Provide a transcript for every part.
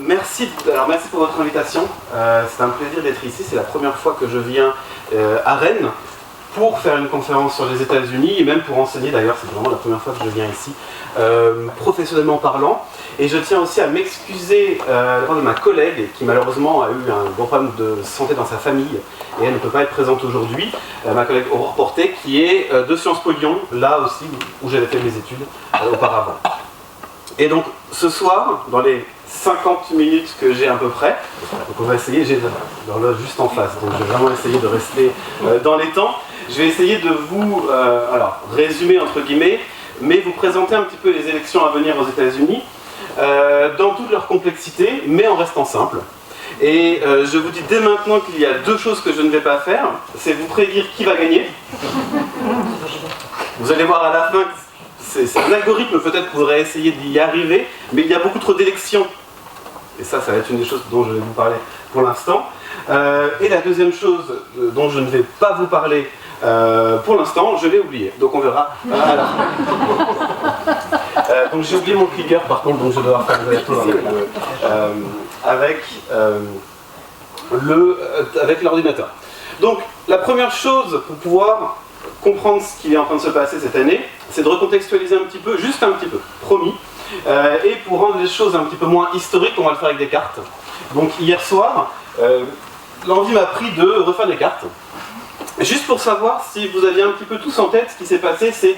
Merci pour votre invitation. C'est un plaisir d'être ici. C'est la première fois que je viens à Rennes pour faire une conférence sur les États-Unis et même pour enseigner d'ailleurs. C'est vraiment la première fois que je viens ici, professionnellement parlant. Et je tiens aussi à m'excuser de ma collègue qui malheureusement a eu un gros problème de santé dans sa famille et elle ne peut pas être présente aujourd'hui. Ma collègue Aurore Portet qui est de Sciences Po Lyon, là aussi où j'avais fait mes études auparavant. Et donc ce soir, dans les 50 minutes que j'ai à peu près, donc on va essayer, j'ai l'horloge juste en face, donc je vais vraiment essayer de rester dans les temps. Je vais essayer de vous résumer entre guillemets, mais vous présenter un petit peu les élections à venir aux États-Unis dans toute leur complexité, mais en restant simple. Et je vous dis dès maintenant qu'il y a deux choses que je ne vais pas faire, c'est vous prédire qui va gagner. Vous allez voir à la fin, c'est un algorithme peut-être pourrait essayer d'y arriver, mais il y a beaucoup trop d'élections. Et ça va être une des choses dont je vais vous parler pour l'instant. Et la deuxième chose dont je ne vais pas vous parler pour l'instant, je l'ai oublié. Donc on verra à la fin. Donc j'ai oublié mon clicker par contre, donc je dois faire avec l'ordinateur. Donc la première chose pour pouvoir comprendre ce qui est en train de se passer cette année, c'est de recontextualiser un petit peu, juste un petit peu, promis. Et pour rendre les choses un petit peu moins historiques, on va le faire avec des cartes. Donc hier soir, l'envie m'a pris de refaire des cartes. Juste pour savoir si vous aviez un petit peu tous en tête ce qui s'est passé ces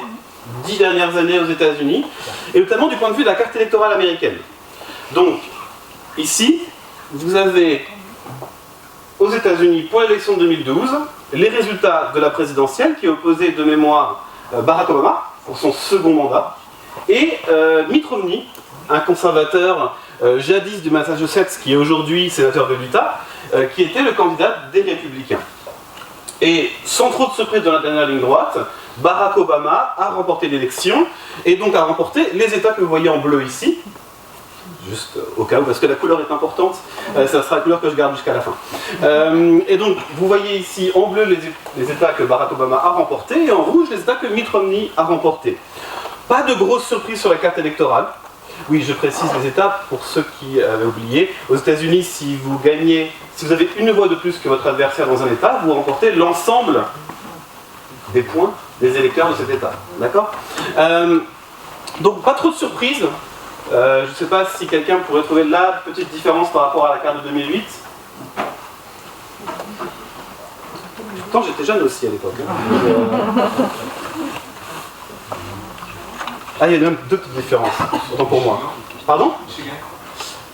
10 dernières années aux États-Unis, et notamment du point de vue de la carte électorale américaine. Donc, ici, vous avez aux États-Unis, pour l'élection de 2012, les résultats de la présidentielle qui opposait de mémoire Barack Obama pour son second mandat, et Mitt Romney, un conservateur jadis du Massachusetts qui est aujourd'hui sénateur de l'Utah, qui était le candidat des Républicains. Et sans trop de surprise dans la dernière ligne droite, Barack Obama a remporté l'élection et donc a remporté les États que vous voyez en bleu ici. Juste au cas où, parce que la couleur est importante, ça sera la couleur que je garde jusqu'à la fin. Et donc, vous voyez ici en bleu les États que Barack Obama a remportés, et en rouge les États que Mitt Romney a remportés. Pas de grosse surprise sur la carte électorale. Oui, je précise les États pour ceux qui avaient oublié. Aux États-Unis, si vous avez une voix de plus que votre adversaire dans un État, vous remportez l'ensemble des points des électeurs de cet État. D'accord ? Donc, pas trop de surprises. Je ne sais pas si quelqu'un pourrait trouver la petite différence par rapport à la carte de 2008. Pourtant, j'étais jeune aussi à l'époque. Il y a même deux petites différences, autant pour moi. Pardon ?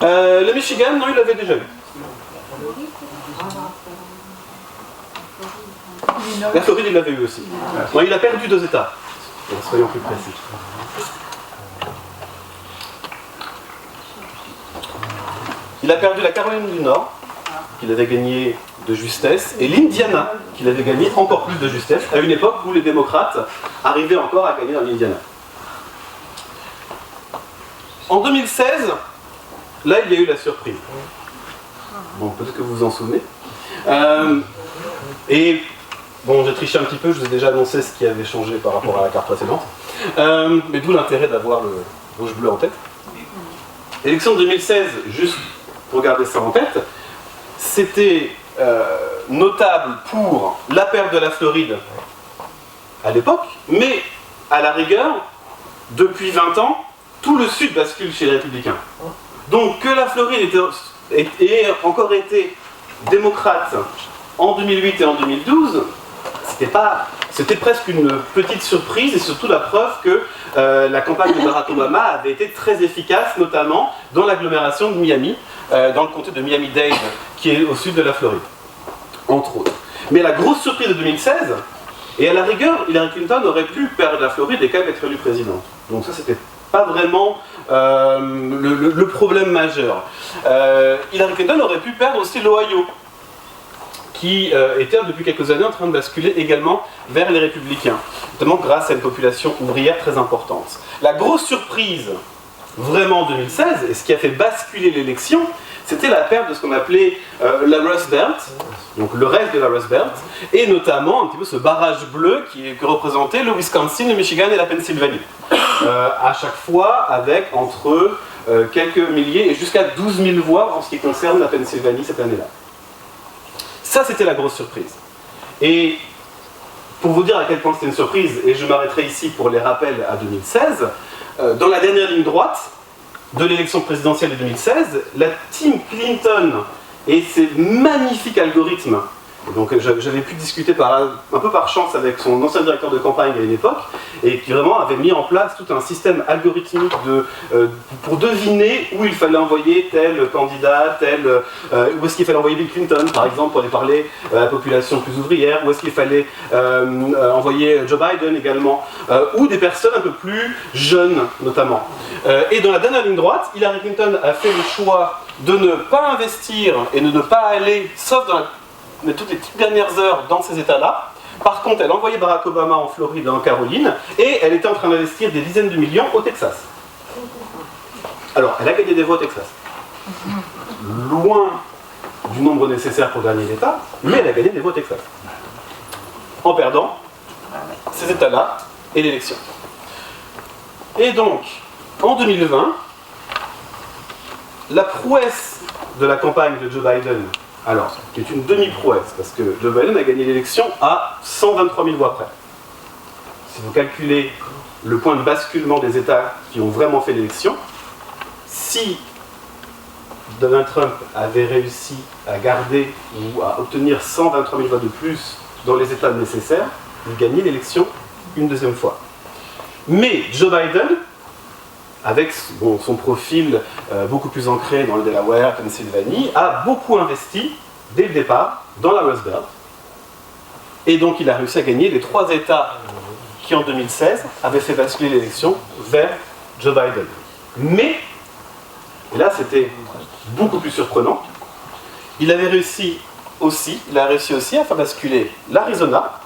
Le Michigan, non, il l'avait déjà eu. La Floride, il l'avait eu aussi. Non, il a perdu 2 États. Soyons plus précis. Il a perdu la Caroline du Nord, qu'il avait gagné de justesse, et l'Indiana, qu'il avait gagné encore plus de justesse, à une époque où les démocrates arrivaient encore à gagner dans l'Indiana. En 2016, là il y a eu la surprise. Bon, peut-être que vous vous en souvenez. Et bon, j'ai triché un petit peu, je vous ai déjà annoncé ce qui avait changé par rapport à la carte précédente. Mais d'où l'intérêt d'avoir le rouge-bleu en tête. Élection de 2016, juste pour garder ça en tête, c'était notable pour la perte de la Floride à l'époque, mais à la rigueur, depuis 20 ans, tout le Sud bascule chez les Républicains. Donc que la Floride ait encore été démocrate en 2008 et en 2012, c'était presque une petite surprise et surtout la preuve que la campagne de Barack Obama avait été très efficace, notamment dans l'agglomération de Miami, dans le comté de Miami-Dade, qui est au sud de la Floride, entre autres. Mais la grosse surprise de 2016, et à la rigueur, Hillary Clinton aurait pu perdre la Floride et quand même être élue présidente. Donc ça, c'était pas vraiment le problème majeur. Hillary Clinton aurait pu perdre aussi l'Ohio, qui était depuis quelques années en train de basculer également vers les Républicains, notamment grâce à une population ouvrière très importante. La grosse surprise, vraiment en 2016, et ce qui a fait basculer l'élection, c'était la perte de ce qu'on appelait la Rust Belt, donc le reste de la Rust Belt, et notamment un petit peu ce barrage bleu qui représentait le Wisconsin, le Michigan et la Pennsylvanie. À chaque fois avec entre quelques milliers et jusqu'à 12 000 voix en ce qui concerne la Pennsylvanie cette année-là. Ça, c'était la grosse surprise. Et pour vous dire à quel point c'était une surprise, et je m'arrêterai ici pour les rappels à 2016, dans la dernière ligne droite de l'élection présidentielle de 2016, la team Clinton et ses magnifiques algorithmes, donc j'avais pu discuter un peu par chance avec son ancien directeur de campagne à une époque, et qui vraiment avait mis en place tout un système algorithmique pour deviner où il fallait envoyer tel candidat, où est-ce qu'il fallait envoyer Bill Clinton, par exemple, pour aller parler à la population plus ouvrière, où est-ce qu'il fallait envoyer Joe Biden également, ou des personnes un peu plus jeunes, notamment. Et dans la dernière ligne droite, Hillary Clinton a fait le choix de ne pas investir et de ne pas aller, sauf dans toutes les toutes dernières heures, dans ces États-là. Par contre, elle a envoyé Barack Obama en Floride et en Caroline, et elle était en train d'investir des dizaines de millions au Texas. Alors, elle a gagné des voix au Texas. Loin du nombre nécessaire pour gagner l'État, mais elle a gagné des voix au Texas. En perdant ces États-là et l'élection. Et donc, en 2020, la prouesse de la campagne de Joe Biden, alors, qui est une demi-prouesse, parce que Joe Biden a gagné l'élection à 123 000 voix près. Si vous calculez le point de basculement des États qui ont vraiment fait l'élection, si Donald Trump avait réussi à garder ou à obtenir 123 000 voix de plus dans les États nécessaires, il gagnait l'élection une deuxième fois. Mais Joe Biden, avec son profil beaucoup plus ancré dans le Delaware, Pennsylvanie, a beaucoup investi, dès le départ, dans la Rust Belt. Et donc il a réussi à gagner les 3 États qui, en 2016, avaient fait basculer l'élection vers Joe Biden. Mais, et là c'était beaucoup plus surprenant, il a réussi aussi à faire basculer l'Arizona,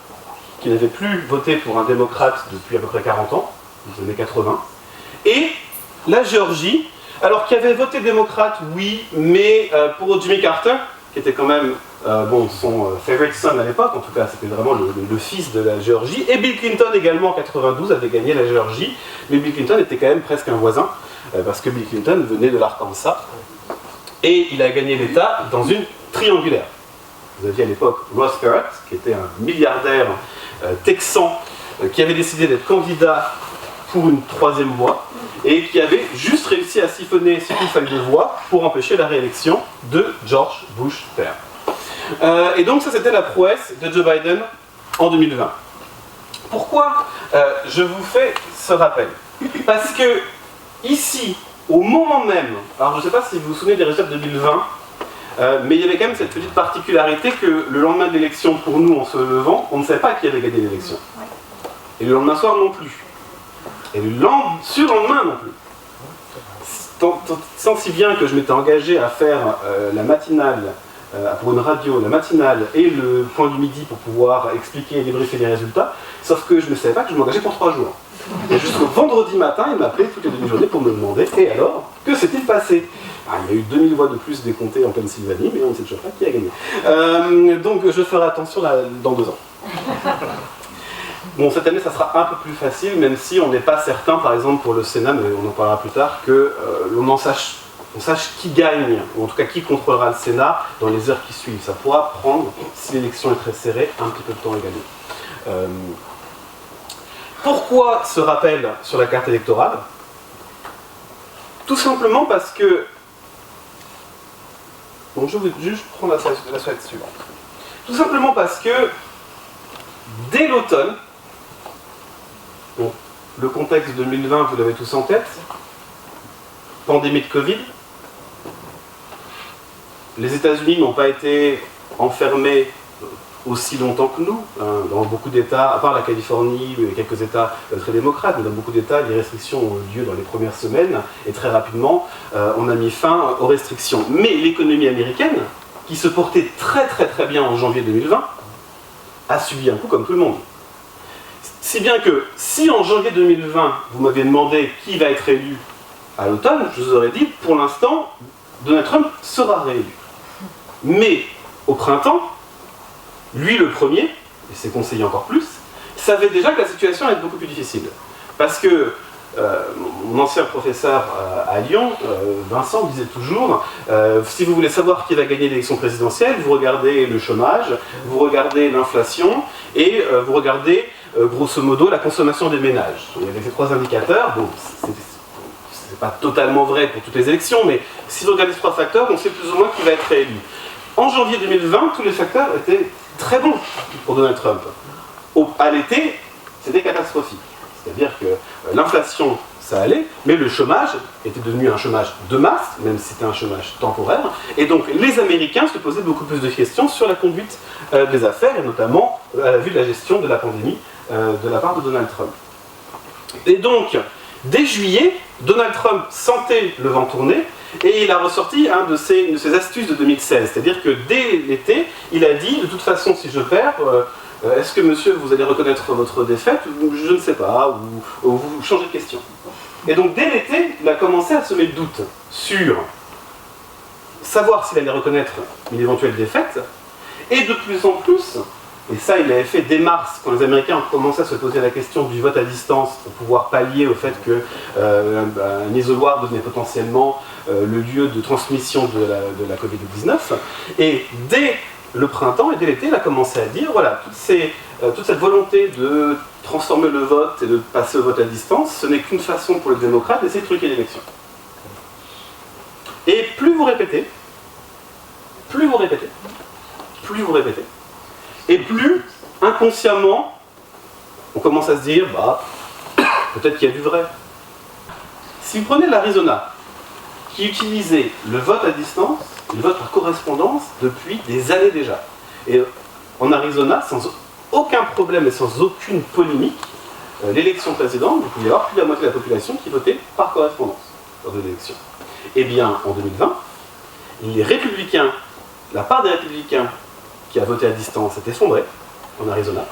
qui n'avait plus voté pour un démocrate depuis à peu près 40 ans, les années 80, et la Géorgie, alors qui avait voté démocrate, oui, mais pour Jimmy Carter, qui était quand même son favorite son à l'époque, en tout cas c'était vraiment le fils de la Géorgie, et Bill Clinton également en 92 avait gagné la Géorgie, mais Bill Clinton était quand même presque un voisin, parce que Bill Clinton venait de l'Arkansas, et il a gagné l'État dans une triangulaire. Vous aviez à l'époque Ross Perot, qui était un milliardaire texan, qui avait décidé d'être candidat pour une 3e voie, et qui avait juste réussi à siphonner ce qu'il fallait de voix pour empêcher la réélection de George Bush père. Et donc ça c'était la prouesse de Joe Biden en 2020. Pourquoi je vous fais ce rappel? Parce que ici, au moment même, alors je ne sais pas si vous vous souvenez des résultats de 2020, mais il y avait quand même cette petite particularité que le lendemain de l'élection, pour nous en se levant, on ne savait pas qui avait gagné l'élection. Et le lendemain soir non plus. Et le surlendemain non plus. Tant si bien que je m'étais engagé à faire la matinale pour une radio, la matinale et le point du midi pour pouvoir expliquer et débriefer les résultats, sauf que je ne savais pas que je m'engageais pour 3 jours. Et jusqu'au vendredi matin, il m'appelait toutes les demi-journées pour me demander « Et alors, que s'est-il passé ?» Il y a eu 2000 voix de plus décomptées en Pennsylvanie, mais on ne sait toujours pas qui a gagné. Donc je ferai attention dans 2 ans. Bon, cette année, ça sera un peu plus facile, même si on n'est pas certain, par exemple pour le Sénat, mais on en parlera plus tard, que l'on sache qui gagne, ou en tout cas qui contrôlera le Sénat dans les heures qui suivent. Ça pourra prendre, si l'élection est très serrée, un petit peu de temps à gagner. Pourquoi ce rappel sur la carte électorale? Tout simplement parce que... Bon, je vais juste prendre la slide suivante. Tout simplement parce que, dès l'automne, bon, le contexte 2020, vous l'avez tous en tête, pandémie de Covid, les États-Unis n'ont pas été enfermés aussi longtemps que nous. Dans beaucoup d'États, à part la Californie et quelques États très démocrates, mais dans beaucoup d'États, les restrictions ont eu lieu dans les premières semaines, et très rapidement, on a mis fin aux restrictions. Mais l'économie américaine, qui se portait très très très bien en janvier 2020, a subi un coup comme tout le monde. Si bien que, si en janvier 2020, vous m'aviez demandé qui va être élu à l'automne, je vous aurais dit, pour l'instant, Donald Trump sera réélu. Mais au printemps, lui le premier, et ses conseillers encore plus, savaient déjà que la situation allait être beaucoup plus difficile. Parce que mon ancien professeur à Lyon, Vincent, disait toujours si vous voulez savoir qui va gagner l'élection présidentielle, vous regardez le chômage, vous regardez l'inflation et vous regardez grosso modo la consommation des ménages. Il y avait ces trois indicateurs. Bon, c'est pas totalement vrai pour toutes les élections, mais si vous regardez ces trois facteurs, on sait plus ou moins qui va être réélu. En janvier 2020, tous les facteurs étaient très bons pour Donald Trump. À l'été, c'était catastrophique. C'est-à-dire que l'inflation, ça allait, mais le chômage était devenu un chômage de masse, même si c'était un chômage temporaire, et donc les Américains se posaient beaucoup plus de questions sur la conduite des affaires, et notamment à la vue de la gestion de la pandémie de la part de Donald Trump. Et donc, dès juillet, Donald Trump sentait le vent tourner, et il a ressorti une de ses astuces de 2016, c'est-à-dire que dès l'été, il a dit, de toute façon, si je perds, est-ce que monsieur, vous allez reconnaître votre défaite, ou je ne sais pas, ou vous changez de question. Et donc dès l'été, il a commencé à semer le doute sur savoir s'il allait reconnaître une éventuelle défaite, et de plus en plus, et ça il l'avait fait dès mars, quand les Américains ont commencé à se poser la question du vote à distance pour pouvoir pallier au fait qu'un isoloir devenait potentiellement le lieu de transmission de la Covid-19, et dès le printemps et dès l'été, il a commencé à dire, voilà, toute cette volonté de transformer le vote et de passer au vote à distance, ce n'est qu'une façon pour les démocrates d'essayer de truquer l'élection. Et plus vous répétez, et plus, inconsciemment, on commence à se dire, bah, peut-être qu'il y a du vrai. Si vous prenez l'Arizona, qui utilisait le vote à distance, le vote par correspondance depuis des années déjà. Et en Arizona, sans aucun problème et sans aucune polémique, l'élection présidente, vous pouvez avoir plus de la moitié de la population qui votait par correspondance lors de l'élection. Eh bien, en 2020, les républicains, la part des républicains qui a voté à distance s'est effondrée en Arizona,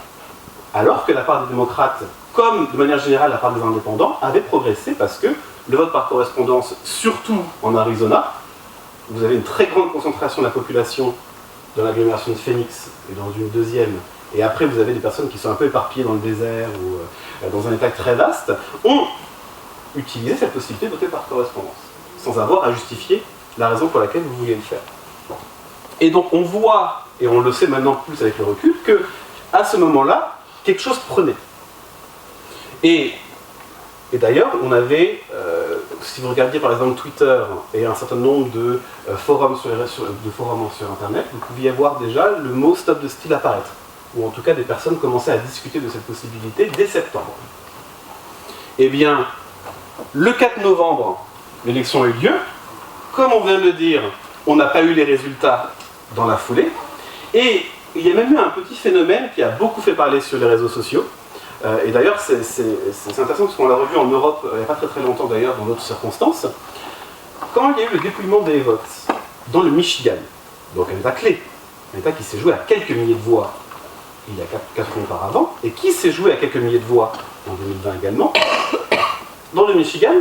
alors que la part des démocrates, comme de manière générale la part des indépendants, avait progressé parce que le vote par correspondance, surtout en Arizona, vous avez une très grande concentration de la population dans l'agglomération de Phoenix et dans une deuxième, et après vous avez des personnes qui sont un peu éparpillées dans le désert ou dans un état très vaste, ont utilisé cette possibilité de voter par correspondance, sans avoir à justifier la raison pour laquelle vous vouliez le faire. Et donc on voit, et on le sait maintenant plus avec le recul, que à ce moment-là, quelque chose prenait. Et d'ailleurs, on avait, si vous regardiez par exemple Twitter et un certain nombre de forums sur Internet, vous pouviez voir déjà le mot Stop the Steal apparaître. Ou en tout cas, des personnes commençaient à discuter de cette possibilité dès septembre. Eh bien, le 4 novembre, l'élection a eu lieu. Comme on vient de le dire, on n'a pas eu les résultats dans la foulée. Et il y a même eu un petit phénomène qui a beaucoup fait parler sur les réseaux sociaux. Et d'ailleurs, c'est intéressant parce qu'on l'a revu en Europe il n'y a pas très très longtemps d'ailleurs, dans d'autres circonstances. Quand il y a eu le dépouillement des votes dans le Michigan, donc un État clé, un État qui s'est joué à quelques milliers de voix il y a 4 ans auparavant, et qui s'est joué à quelques milliers de voix en 2020 également, dans le Michigan,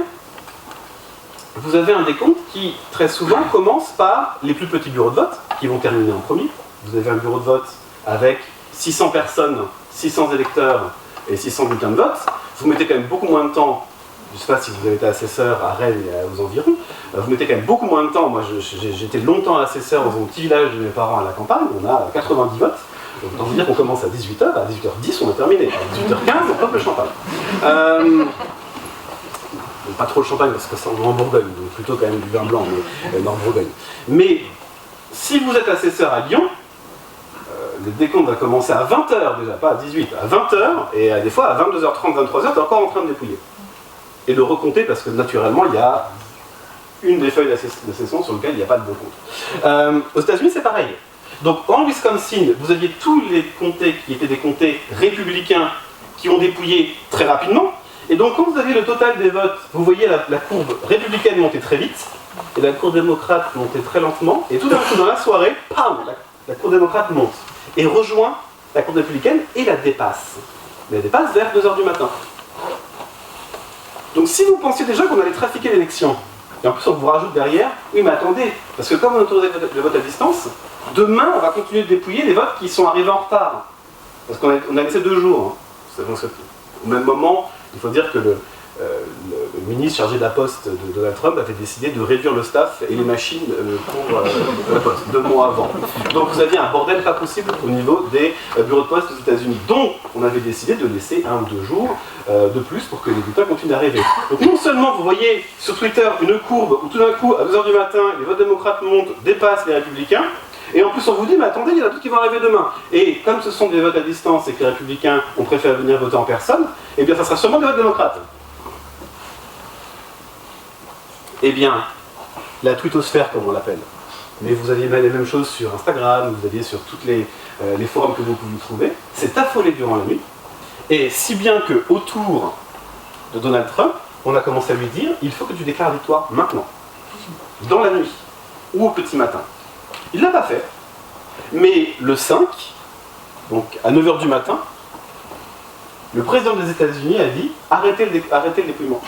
vous avez un décompte qui très souvent commence par les plus petits bureaux de vote, qui vont terminer en premier. Vous avez un bureau de vote avec 600 personnes, 600 électeurs, et 600 bulletins de vote, vous mettez quand même beaucoup moins de temps, je ne sais pas si vous avez été assesseur à Rennes et aux environs, vous mettez quand même beaucoup moins de temps, moi j'étais longtemps assesseur dans un petit village de mes parents à la campagne, on a 90 votes, donc autant vous dire qu'on commence à 18h, à 18h10 on a terminé, à 18h15 on pop le champagne. Pas trop le champagne parce que c'est en Bourgogne, donc plutôt quand même du vin blanc, mais Nord-Bourgogne. Mais si vous êtes assesseur à Lyon, le décompte va commencer à 20h déjà, pas à 18, à 20h, et des fois à 22h30, 23h, tu es encore en train de dépouiller. Et de recompter parce que naturellement, il y a une des feuilles d'assession sur lesquelles il n'y a pas de bon compte. Aux États-Unis, c'est pareil. Donc en Wisconsin, vous aviez tous les comtés qui étaient des comtés républicains qui ont dépouillé très rapidement. Et donc quand vous aviez le total des votes, vous voyez la courbe républicaine monter très vite, et la courbe démocrate monter très lentement, et tout d'un coup dans la soirée, pam, la courbe démocrate monte, et rejoint la courbe républicaine et la dépasse. Mais elle dépasse vers 2h du matin. Donc si vous pensiez déjà qu'on allait trafiquer l'élection, Et en plus, on vous rajoute derrière, oui, mais attendez, parce que comme on autorise le vote à distance, demain, on va continuer de dépouiller les votes qui sont arrivés en retard. Parce qu'on a laissé 2 jours. Hein. Au même moment, il faut dire que le ministre chargé de la Poste de Donald Trump avait décidé de réduire le staff et les machines pour la Poste, 2 mois avant. Donc vous aviez un bordel pas possible au niveau des bureaux de poste aux États-Unis. Donc on avait décidé de laisser 1 ou 2 jours de plus pour que les bulletins continuent d'arriver. Donc non seulement vous voyez sur Twitter une courbe où tout d'un coup, à 2h du matin, les votes démocrates montent, dépassent les républicains, et en plus on vous dit, mais attendez, il y en a d'autres qui vont arriver demain. Et comme ce sont des votes à distance et que les républicains ont préféré venir voter en personne, eh bien ça sera sûrement des votes démocrates. Eh bien, la twittosphère, comme on l'appelle. Mais vous aviez les mêmes choses sur Instagram, vous aviez sur tous les forums que vous pouvez trouver. C'est affolé durant la nuit. Et si bien que autour de Donald Trump, on a commencé à lui dire, il faut que tu déclares victoire maintenant. Dans la nuit. Ou au petit matin. Il ne l'a pas fait. Mais le 5, donc à 9h du matin, le président des États-Unis a dit, arrêtez le dépouillement.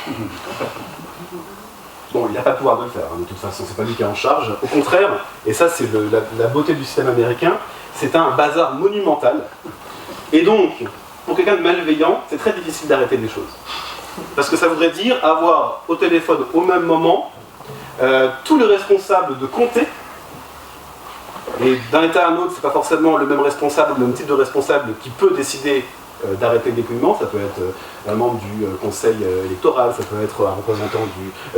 Bon, il n'a pas le pouvoir de le faire, hein, de toute façon, c'est pas lui qui est en charge. Au contraire, et ça c'est la beauté du système américain, c'est un bazar monumental. Et donc, pour quelqu'un de malveillant, c'est très difficile d'arrêter les choses. Parce que ça voudrait dire avoir au téléphone au même moment tous les responsables de comté. Et d'un état à un autre, c'est pas forcément le même responsable, le même type de responsable qui peut décider d'arrêter le dépouillement. Ça peut être un membre du conseil électoral, ça peut être un représentant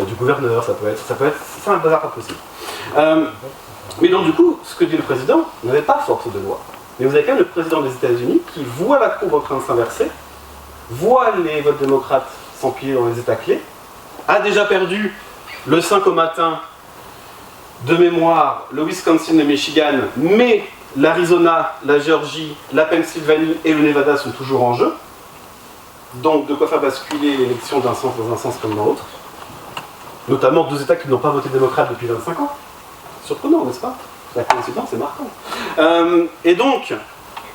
du gouverneur, ça peut être c'est un bazar pas possible. Mais donc du coup, ce que dit le président n'avait pas force de loi. Mais vous avez quand même le président des États-Unis qui voit la courbe en train de s'inverser, voit les votes démocrates s'empiler dans les États clés, a déjà perdu le 5 au matin de mémoire le Wisconsin et le Michigan, mais l'Arizona, la Géorgie, la Pennsylvanie et le Nevada sont toujours en jeu. Donc de quoi faire basculer l'élection d'un sens dans un sens comme dans l'autre. Notamment 2 États qui n'ont pas voté démocrate depuis 25 ans. Surprenant, n'est-ce pas? La coïncidence, c'est marquant. Et donc,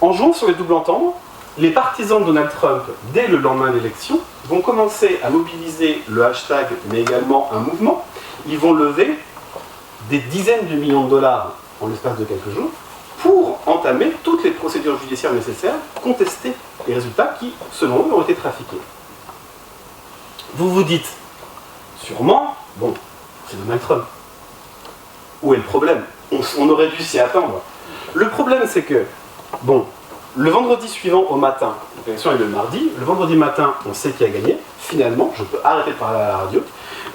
en jouant sur les doubles entendres, les partisans de Donald Trump, dès le lendemain de l'élection, vont commencer à mobiliser le hashtag, mais également un mouvement. Ils vont lever des dizaines de millions de dollars en l'espace de quelques jours pour entamer toutes les procédures judiciaires nécessaires, contester les résultats qui, selon eux, ont été trafiqués. Vous vous dites, sûrement, bon, c'est Donald Trump. Où est le problème? On aurait dû s'y attendre. Le problème, c'est que, bon, le vendredi suivant au matin, l'élection est le mardi, le vendredi matin, on sait qui a gagné. Finalement, je peux arrêter de parler à la radio,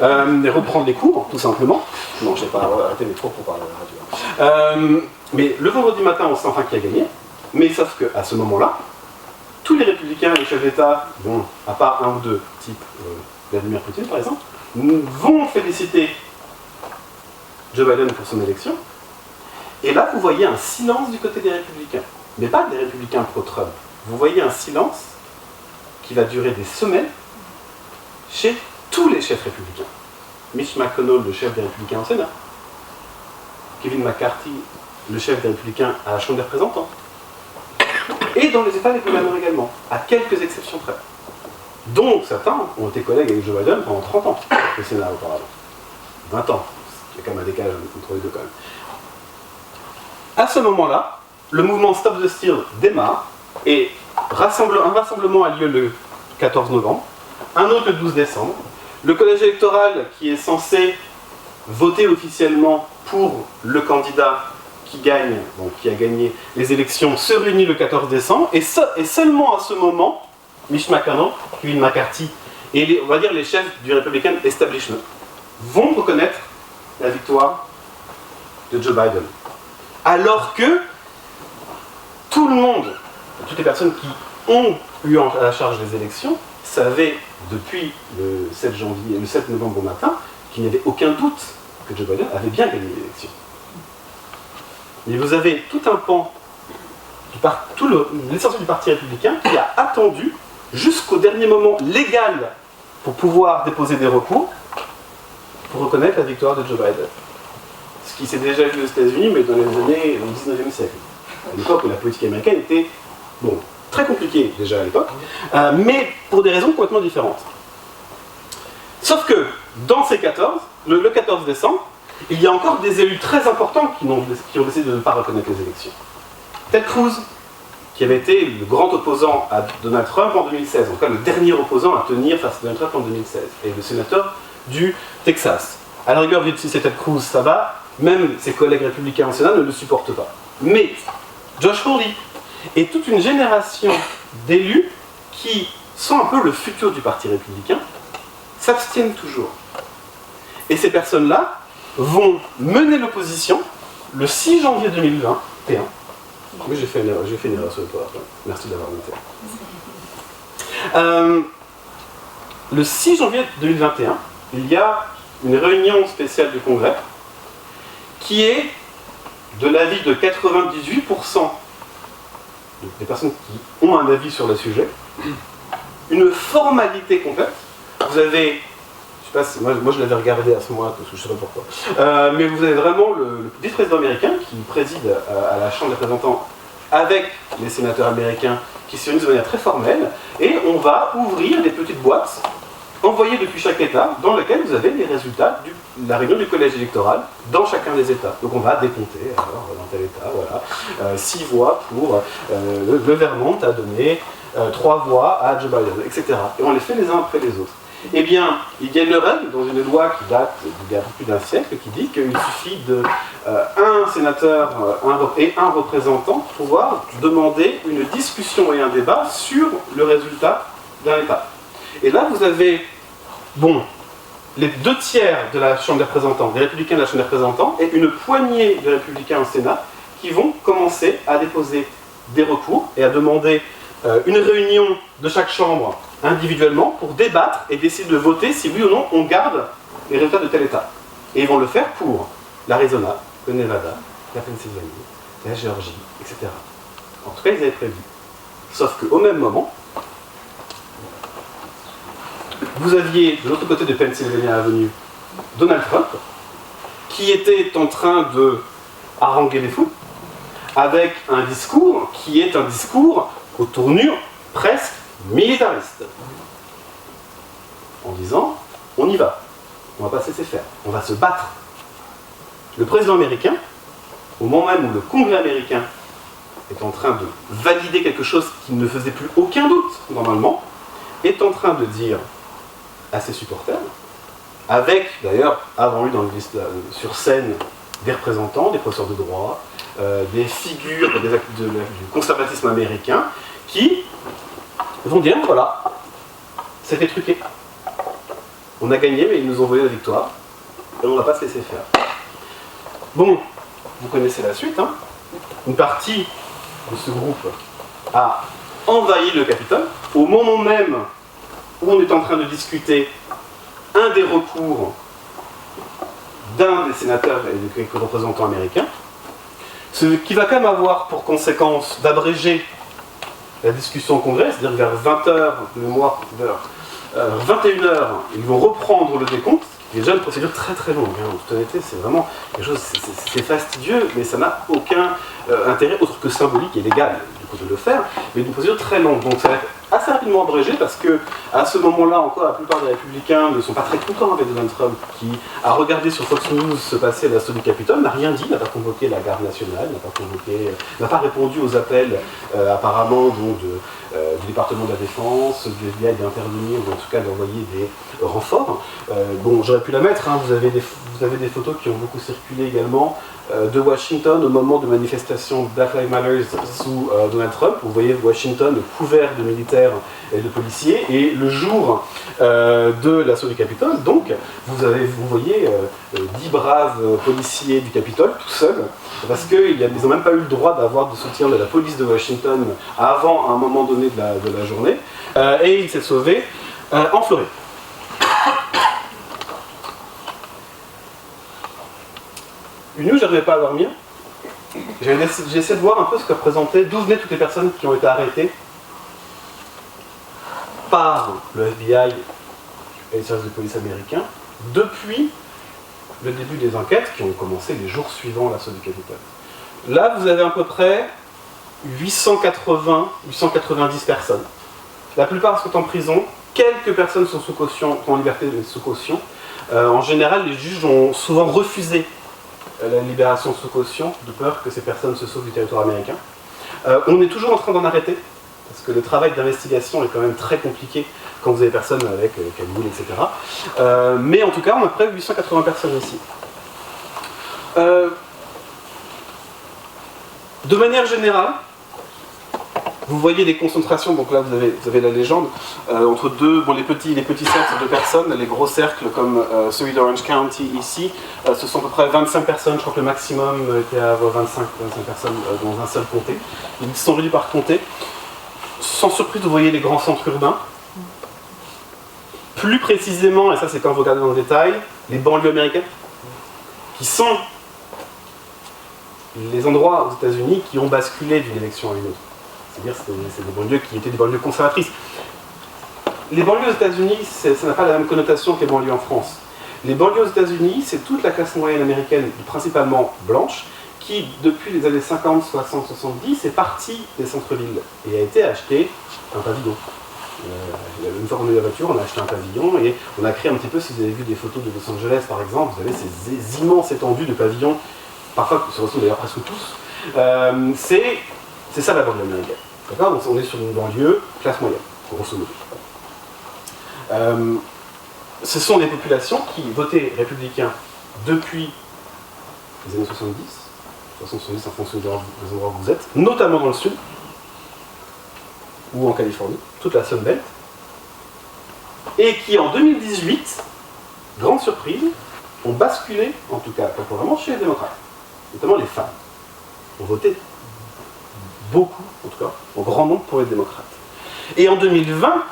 et reprendre les cours, tout simplement. Non, je n'ai pas arrêté mes cours pour parler à la radio. Mais le vendredi matin, on sait enfin qui a gagné. Mais sauf qu'à ce moment-là, tous les républicains et les chefs d'État, bon, à part 1 ou 2, type Vladimir Poutine par exemple, vont féliciter Joe Biden pour son élection. Et là, vous voyez un silence du côté des républicains. Mais pas des républicains pro-Trump. Vous voyez un silence qui va durer des semaines chez tous les chefs républicains. Mitch McConnell, le chef des républicains au Sénat. Kevin McCarthy, le chef des républicains à la Chambre des représentants. Et dans les États les plus majeurs également, à quelques exceptions près. Donc certains ont été collègues avec Joe Biden pendant 30 ans au Sénat auparavant. 20 ans. Il y a quand même un décalage entre les deux quand même. À ce moment-là, le mouvement Stop the Steal démarre et un rassemblement a lieu le 14 novembre, un autre le 12 décembre. Le collège électoral qui est censé voter officiellement pour le candidat qui gagne, donc qui a gagné les élections, se réunit le 14 décembre et seulement à ce moment, Mitch McConnell, Kevin McCarthy et on va dire les chefs du Republican Establishment vont reconnaître la victoire de Joe Biden. Alors que tout le monde, toutes les personnes qui ont eu à la charge des élections, savaient depuis le 7 novembre au matin qu'il n'y avait aucun doute que Joe Biden avait bien gagné l'élection. Mais vous avez tout un pan, l'essentiel du parti républicain qui a attendu jusqu'au dernier moment légal pour pouvoir déposer des recours pour reconnaître la victoire de Joe Biden. Ce qui s'est déjà vu aux États-Unis, mais dans les années du 19e siècle. À l'époque où la politique américaine était, bon, très compliquée déjà à l'époque, mais pour des raisons complètement différentes. Sauf que, dans ces 14, le 14 décembre, il y a encore des élus très importants qui ont décidé de ne pas reconnaître les élections. Ted Cruz, qui avait été le grand opposant à Donald Trump en 2016, en tout cas le dernier opposant à tenir face à Donald Trump en 2016, et le sénateur du Texas. À la rigueur, si c'est Ted Cruz, ça va, même ses collègues républicains au Sénat ne le supportent pas. Mais Josh Hawley et toute une génération d'élus qui sont un peu le futur du Parti républicain s'abstiennent toujours. Et ces personnes-là vont mener l'opposition le 6 janvier 2021. Oui, j'ai fait une erreur sur le PowerPoint. Merci de l'avoir noté. Le 6 janvier 2021, il y a une réunion spéciale du Congrès qui est, de l'avis de 98% des personnes qui ont un avis sur le sujet, une formalité complète. Vous avez, je sais pas si, moi je l'avais regardé à ce moment-là, parce que je ne sais pas pourquoi, mais vous avez vraiment le vice-président américain qui préside à la Chambre des représentants avec les sénateurs américains qui se réunissent de manière très formelle, et on va ouvrir des petites boîtes envoyées depuis chaque État, dans lesquelles vous avez les résultats de la réunion du collège électoral dans chacun des États. Donc on va décompter, alors dans tel État, voilà, 6 voix pour le Vermont a donné 3 voix à Joe Biden, etc. Et on les fait les uns après les autres. Eh bien, il y a une règle dans une loi qui date d'il y a plus d'un siècle qui dit qu'il suffit de un sénateur et un représentant pour pouvoir demander une discussion et un débat sur le résultat d'un État. Et là, vous avez, les 2 tiers de la Chambre des représentants, des républicains de la Chambre des représentants, et une poignée de républicains au Sénat qui vont commencer à déposer des recours et à demander une réunion de chaque chambre individuellement pour débattre et décider de voter si oui ou non on garde les résultats de tel État. Et ils vont le faire pour l'Arizona, le Nevada, la Pennsylvanie, la Géorgie, etc. En tout cas, ils avaient prévu. Sauf qu'au même moment, vous aviez de l'autre côté de Pennsylvania Avenue Donald Trump, qui était en train de haranguer les fous, avec un discours qui est un discours aux tournures presque militaristes, en disant on y va, on va pas se laisser faire, on va se battre. Le président américain, au moment même où le Congrès américain est en train de valider quelque chose qui ne faisait plus aucun doute normalement, est en train de dire à ses supporters, avec d'ailleurs avant lui sur scène des représentants, des professeurs de droit, des figures du conservatisme américain, qui vont dire voilà, c'était truqué. On a gagné, mais ils nous ont volé la victoire, et on ne va pas se laisser faire. Bon, vous connaissez la suite, hein. Une partie de ce groupe a envahi le Capitole, au moment même où on est en train de discuter un des recours d'un des sénateurs et des représentants américains, ce qui va quand même avoir pour conséquence d'abréger la discussion au Congrès, c'est-à-dire vers 20h, vers 21h, ils vont reprendre le décompte, qui est déjà une procédure très très longue, hein. En toute honnêteté, c'est vraiment quelque chose, c'est fastidieux, mais ça n'a aucun intérêt autre que symbolique et légal du coup de le faire, mais une procédure très longue. Donc ça va être assez rapidement abrégé parce que à ce moment-là encore, la plupart des républicains ne sont pas très contents avec Donald Trump, qui a regardé sur Fox News se passer à l'assaut du Capitole, n'a rien dit, n'a pas convoqué la garde nationale, n'a pas répondu aux appels apparemment donc, du département de la défense, du FBI d'intervenir ou en tout cas d'envoyer des renforts. Bon, j'aurais pu la mettre, hein. Vous avez des photos qui ont beaucoup circulé également de Washington au moment de manifestations Black Lives Matter sous Donald Trump. Vous voyez Washington couvert de militaires et de policiers, et le jour de l'assaut du Capitole, donc vous voyez 10 braves policiers du Capitole tout seuls, parce qu'ils n'ont même pas eu le droit d'avoir de soutien de la police de Washington avant un moment donné de la journée, et il s'est sauvé en Floride. Une news, je n'arrivais pas à dormir. J'ai essayé de voir un peu ce que représentaient, d'où venaient toutes les personnes qui ont été arrêtées par le FBI et les services de police américains depuis le début des enquêtes qui ont commencé les jours suivant l'assaut du Capitole. Là, vous avez à peu près 890 personnes. La plupart sont en prison, quelques personnes sont sous caution, en liberté sous caution. En général, les juges ont souvent refusé la libération sous caution, de peur que ces personnes se sauvent du territoire américain. On est toujours en train d'en arrêter, parce que le travail d'investigation est quand même très compliqué quand vous avez personne avec Kaboul, etc. Mais en tout cas, on a près de 880 personnes ici. De manière générale, vous voyez les concentrations, donc là vous avez la légende, entre deux, bon, les petits cercles de personnes, les gros cercles comme celui d'Orange County ici, ce sont à peu près 25 personnes, je crois que le maximum était à 25 personnes dans un seul comté. Ils sont réduits par comté. Sans surprise, vous voyez les grands centres urbains. Plus précisément, et ça c'est quand vous regardez dans le détail, les banlieues américaines, qui sont les endroits aux États-Unis qui ont basculé d'une élection à une autre. C'est-à-dire que c'est des banlieues qui étaient des banlieues conservatrices. Les banlieues aux États-Unis, ça n'a pas la même connotation que les banlieues en France. Les banlieues aux États-Unis, c'est toute la classe moyenne américaine, principalement blanche, qui, depuis les années 50, 60, 70, est partie des centres-villes et a été acheté un pavillon. Une fois qu'on a eu la voiture, on a acheté un pavillon et on a créé un petit peu, si vous avez vu des photos de Los Angeles par exemple, vous avez ces immenses étendues de pavillons, parfois qui se retrouvent d'ailleurs presque tous. C'est ça la banlieue américaine. D'accord ? On est sur une banlieue classe moyenne, grosso modo. Ce sont des populations qui votaient républicains depuis les années 70, 70 en fonction des endroits où vous êtes, notamment dans le sud, ou en Californie, toute la Sun Belt, et qui en 2018, grande surprise, ont basculé, en tout cas temporairement, chez les démocrates, notamment les femmes, ont voté beaucoup, en tout cas, en grand nombre pour les démocrates. Et en 2020,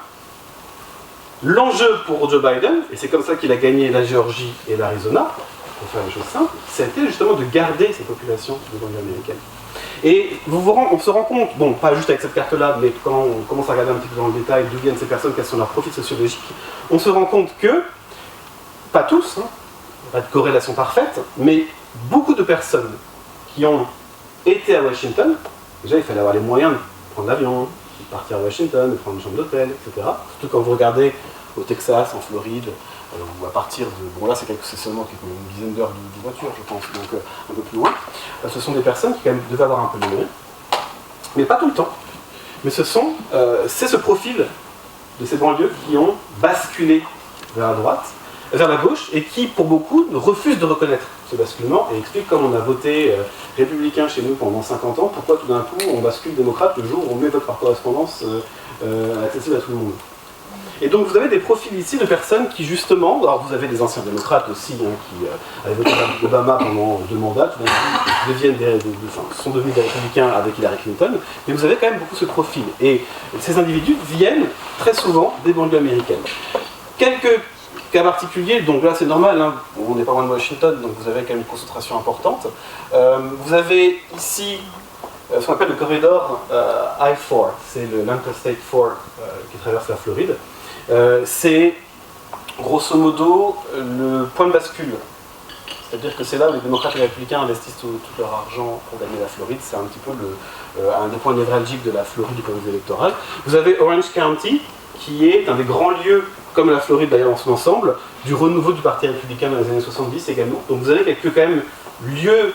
l'enjeu pour Joe Biden, et c'est comme ça qu'il a gagné la Géorgie et l'Arizona, pour faire les choses simples, c'était justement de garder ces populations de banlieue américaine. Et on se rend compte, bon, pas juste avec cette carte-là, mais quand on commence à regarder un petit peu dans le détail d'où viennent ces personnes, quels sont leurs profils sociologiques, on se rend compte que, pas tous, pas de corrélation parfaite, mais beaucoup de personnes qui ont été à Washington, déjà il fallait avoir les moyens de prendre l'avion, de partir à Washington, de prendre une chambre d'hôtel, etc. Surtout quand vous regardez au Texas, en Floride, ou à partir de... Bon là c'est seulement une dizaine d'heures de voiture, je pense, donc un peu plus loin. Ce sont des personnes qui quand même devaient avoir un peu de moyens, mais pas tout le temps. Mais c'est ce profil de ces banlieues qui ont basculé vers la droite, vers la gauche, et qui, pour beaucoup, refusent de reconnaître ce basculement et expliquent comme on a voté républicain chez nous pendant 50 ans, pourquoi tout d'un coup on bascule démocrate le jour où on met vote par correspondance accessible à tout le monde. Et donc vous avez des profils ici de personnes qui justement, alors vous avez des anciens démocrates aussi, qui avaient voté Obama pendant 2 mandats, tout d'un coup sont devenus des républicains avec Hillary Clinton, mais vous avez quand même beaucoup ce profil. Et ces individus viennent très souvent des banlieues américaines. Quelques cas particuliers, donc là c'est normal, hein, on n'est pas loin de Washington, donc vous avez quand même une concentration importante. Vous avez ici ce qu'on appelle le corridor I-4, c'est l'Interstate 4 qui traverse la Floride. C'est grosso modo le point de bascule. C'est-à-dire que c'est là où les démocrates et les républicains investissent tout leur argent pour gagner la Floride. C'est un petit peu un des points névralgiques de la Floride du point de vue électoral. Vous avez Orange County, qui est un des grands lieux, comme la Floride d'ailleurs en son ensemble, du renouveau du Parti républicain dans les années 70 également. Donc vous avez quelques quand même lieux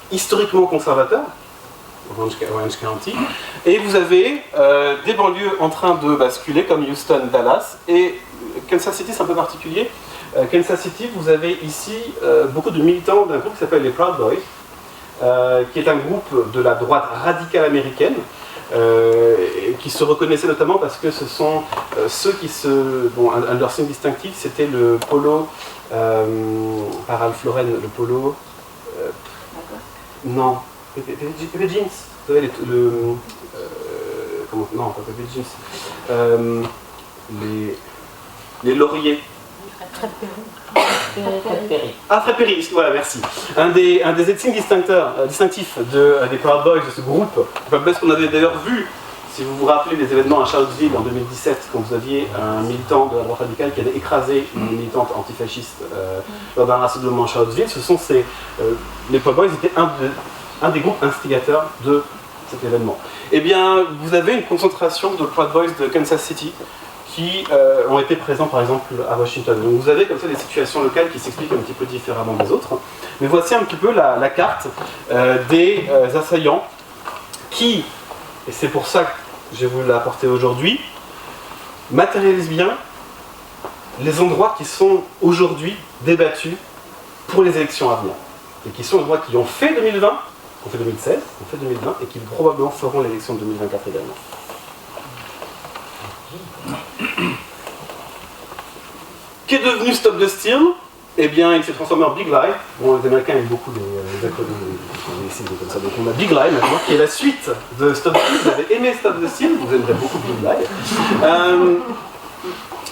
historiquement conservateurs, Orange County, et vous avez des banlieues en train de basculer comme Houston, Dallas, et Kansas City c'est un peu particulier. Kansas City, vous avez ici beaucoup de militants d'un groupe qui s'appelle les Proud Boys, qui est un groupe de la droite radicale américaine, qui se reconnaissait notamment parce que ce sont ceux qui bon, un de leurs signes distinctifs, c'était le polo, par Ralph Lauren, le polo... non, Pepe Jeans, vous savez, non, pas Pepe Jeans, les lauriers. Fred Perry. Ah, Fred Perry, voilà, merci. Un des signes distinctifs des Proud Boys, de ce groupe, parce qu'on avait d'ailleurs vu, si vous vous rappelez des événements à Charlottesville en 2017, quand vous aviez un militant de la droite radicale qui avait écrasé une militante antifasciste lors d'un rassemblement à Charlottesville, les Proud Boys étaient un des groupes instigateurs de cet événement. Eh bien, vous avez une concentration de Proud Boys de Kansas City qui ont été présents par exemple à Washington. Donc vous avez comme ça des situations locales qui s'expliquent un petit peu différemment des autres. Mais voici un petit peu la carte des assaillants qui, et c'est pour ça que je vais vous l'apporter aujourd'hui, matérialisent bien les endroits qui sont aujourd'hui débattus pour les élections à venir. Et qui sont les endroits qui ont fait 2020, qui ont fait 2016, qui ont fait 2020 et qui probablement feront l'élection de 2024 également. Qu'est devenu Stop the Steal? Eh bien, il s'est transformé en Big Lie. Bon, les Américains aiment beaucoup les acronymes, les signes comme ça. Donc on a Big Lie maintenant, qui est la suite de Stop the Steal. Vous avez aimé Stop the Steal, vous aimerez beaucoup Big Lie.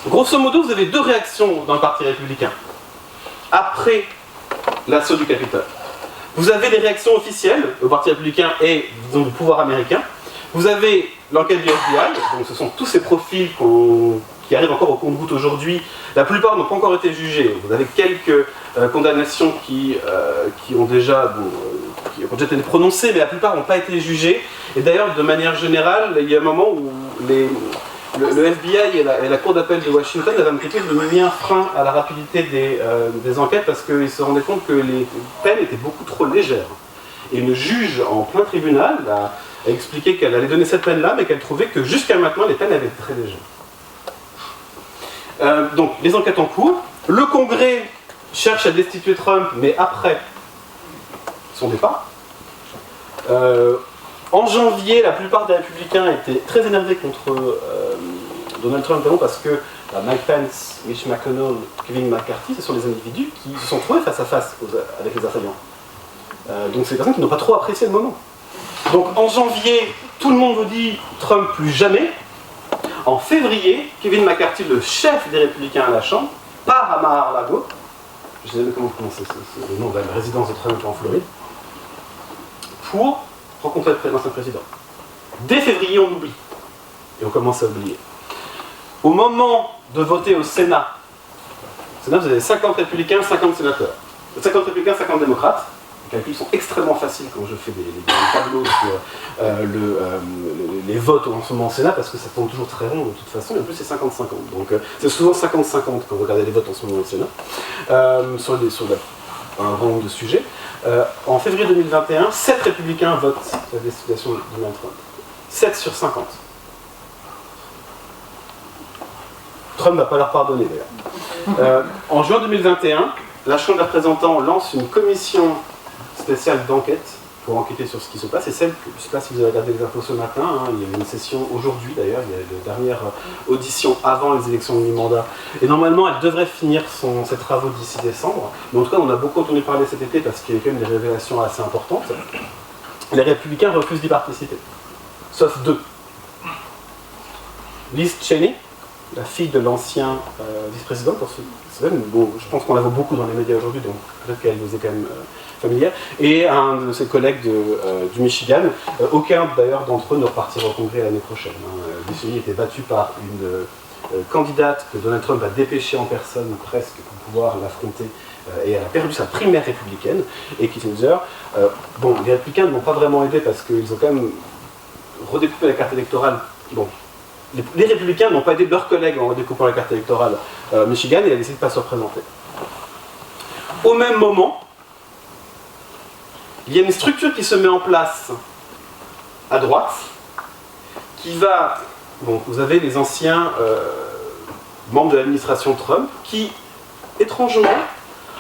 Grosso modo, vous avez deux réactions dans le Parti républicain. Après l'assaut du Capitole. Vous avez les réactions officielles au Parti républicain et, disons, du pouvoir américain. Vous avez l'enquête du FBI, donc ce sont tous ces profils qui arrivent encore au compte-gouttes aujourd'hui. La plupart n'ont pas encore été jugés. Vous avez quelques condamnations qui ont déjà été prononcées, mais la plupart n'ont pas été jugées. Et d'ailleurs, de manière générale, il y a un moment où le FBI et la Cour d'appel de Washington avaient un petit peu mis un frein à la rapidité des enquêtes parce qu'ils se rendaient compte que les peines étaient beaucoup trop légères. Et une juge en plein tribunal a expliqué qu'elle allait donner cette peine-là, mais qu'elle trouvait que jusqu'à maintenant, les peines avaient été très légères. Donc, les enquêtes en cours. Le Congrès cherche à destituer Trump, mais après son départ. En janvier, la plupart des républicains étaient très énervés contre Donald Trump, notamment parce que Mike Pence, Mitch McConnell, Kevin McCarthy, ce sont des individus qui se sont trouvés face à face avec les assaillants. Donc c'est des personnes qui n'ont pas trop apprécié le moment. Donc en janvier, tout le monde vous dit Trump plus jamais. En février, Kevin McCarthy, le chef des républicains à la Chambre, part à Mar-a-Lago. Je ne sais jamais comment prononcer le nom de la résidence de Trump en Floride, pour rencontrer l'ancien président. Dès février, on oublie. Et on commence à oublier. Au moment de voter au Sénat, vous avez 50 républicains, 50 sénateurs. 50 républicains, 50 démocrates. Les calculs sont extrêmement faciles quand je fais des tableaux sur les votes en ce moment au Sénat, parce que ça tombe toujours très rond de toute façon, et en plus c'est 50-50. Donc c'est souvent 50-50 quand vous regardez les votes en ce moment au Sénat, sur un grand nombre de sujets. En février 2021, 7 républicains votent la destitution de Donald Trump. 7 sur 50. Trump ne va pas leur pardonner d'ailleurs. En juin 2021, la Chambre des représentants lance une commission spéciale d'enquête pour enquêter sur ce qui se passe. Et celle, je ne sais pas si vous avez regardé les infos ce matin, il y a une session aujourd'hui d'ailleurs, il y a la dernière audition avant les élections de mi-mandat. Et normalement, elle devrait finir ses travaux d'ici décembre. Mais en tout cas, on a beaucoup entendu parler cet été parce qu'il y a quand même des révélations assez importantes. Les républicains refusent d'y participer. Sauf deux. Liz Cheney, la fille de l'ancien vice-président, pour ceux qui savent, bon, je pense qu'on la voit beaucoup dans les médias aujourd'hui, donc peut-être qu'elle vous est quand même familière, et un de ses collègues du Michigan. Aucun d'ailleurs d'entre eux ne repartira au Congrès l'année prochaine. Liz Cheney était battue par une candidate que Donald Trump a dépêchée en personne presque pour pouvoir l'affronter, et elle a perdu sa primaire républicaine, et Kissinger. Bon, les républicains ne l'ont pas vraiment aidé parce qu'ils ont quand même redécoupé la carte électorale. Bon, les républicains n'ont pas aidé leurs collègues en redécoupant la carte électorale Michigan, et elle a décidé de ne pas se représenter. Au même moment, il y a une structure qui se met en place à droite, qui va... Bon, vous avez les anciens membres de l'administration Trump qui, étrangement,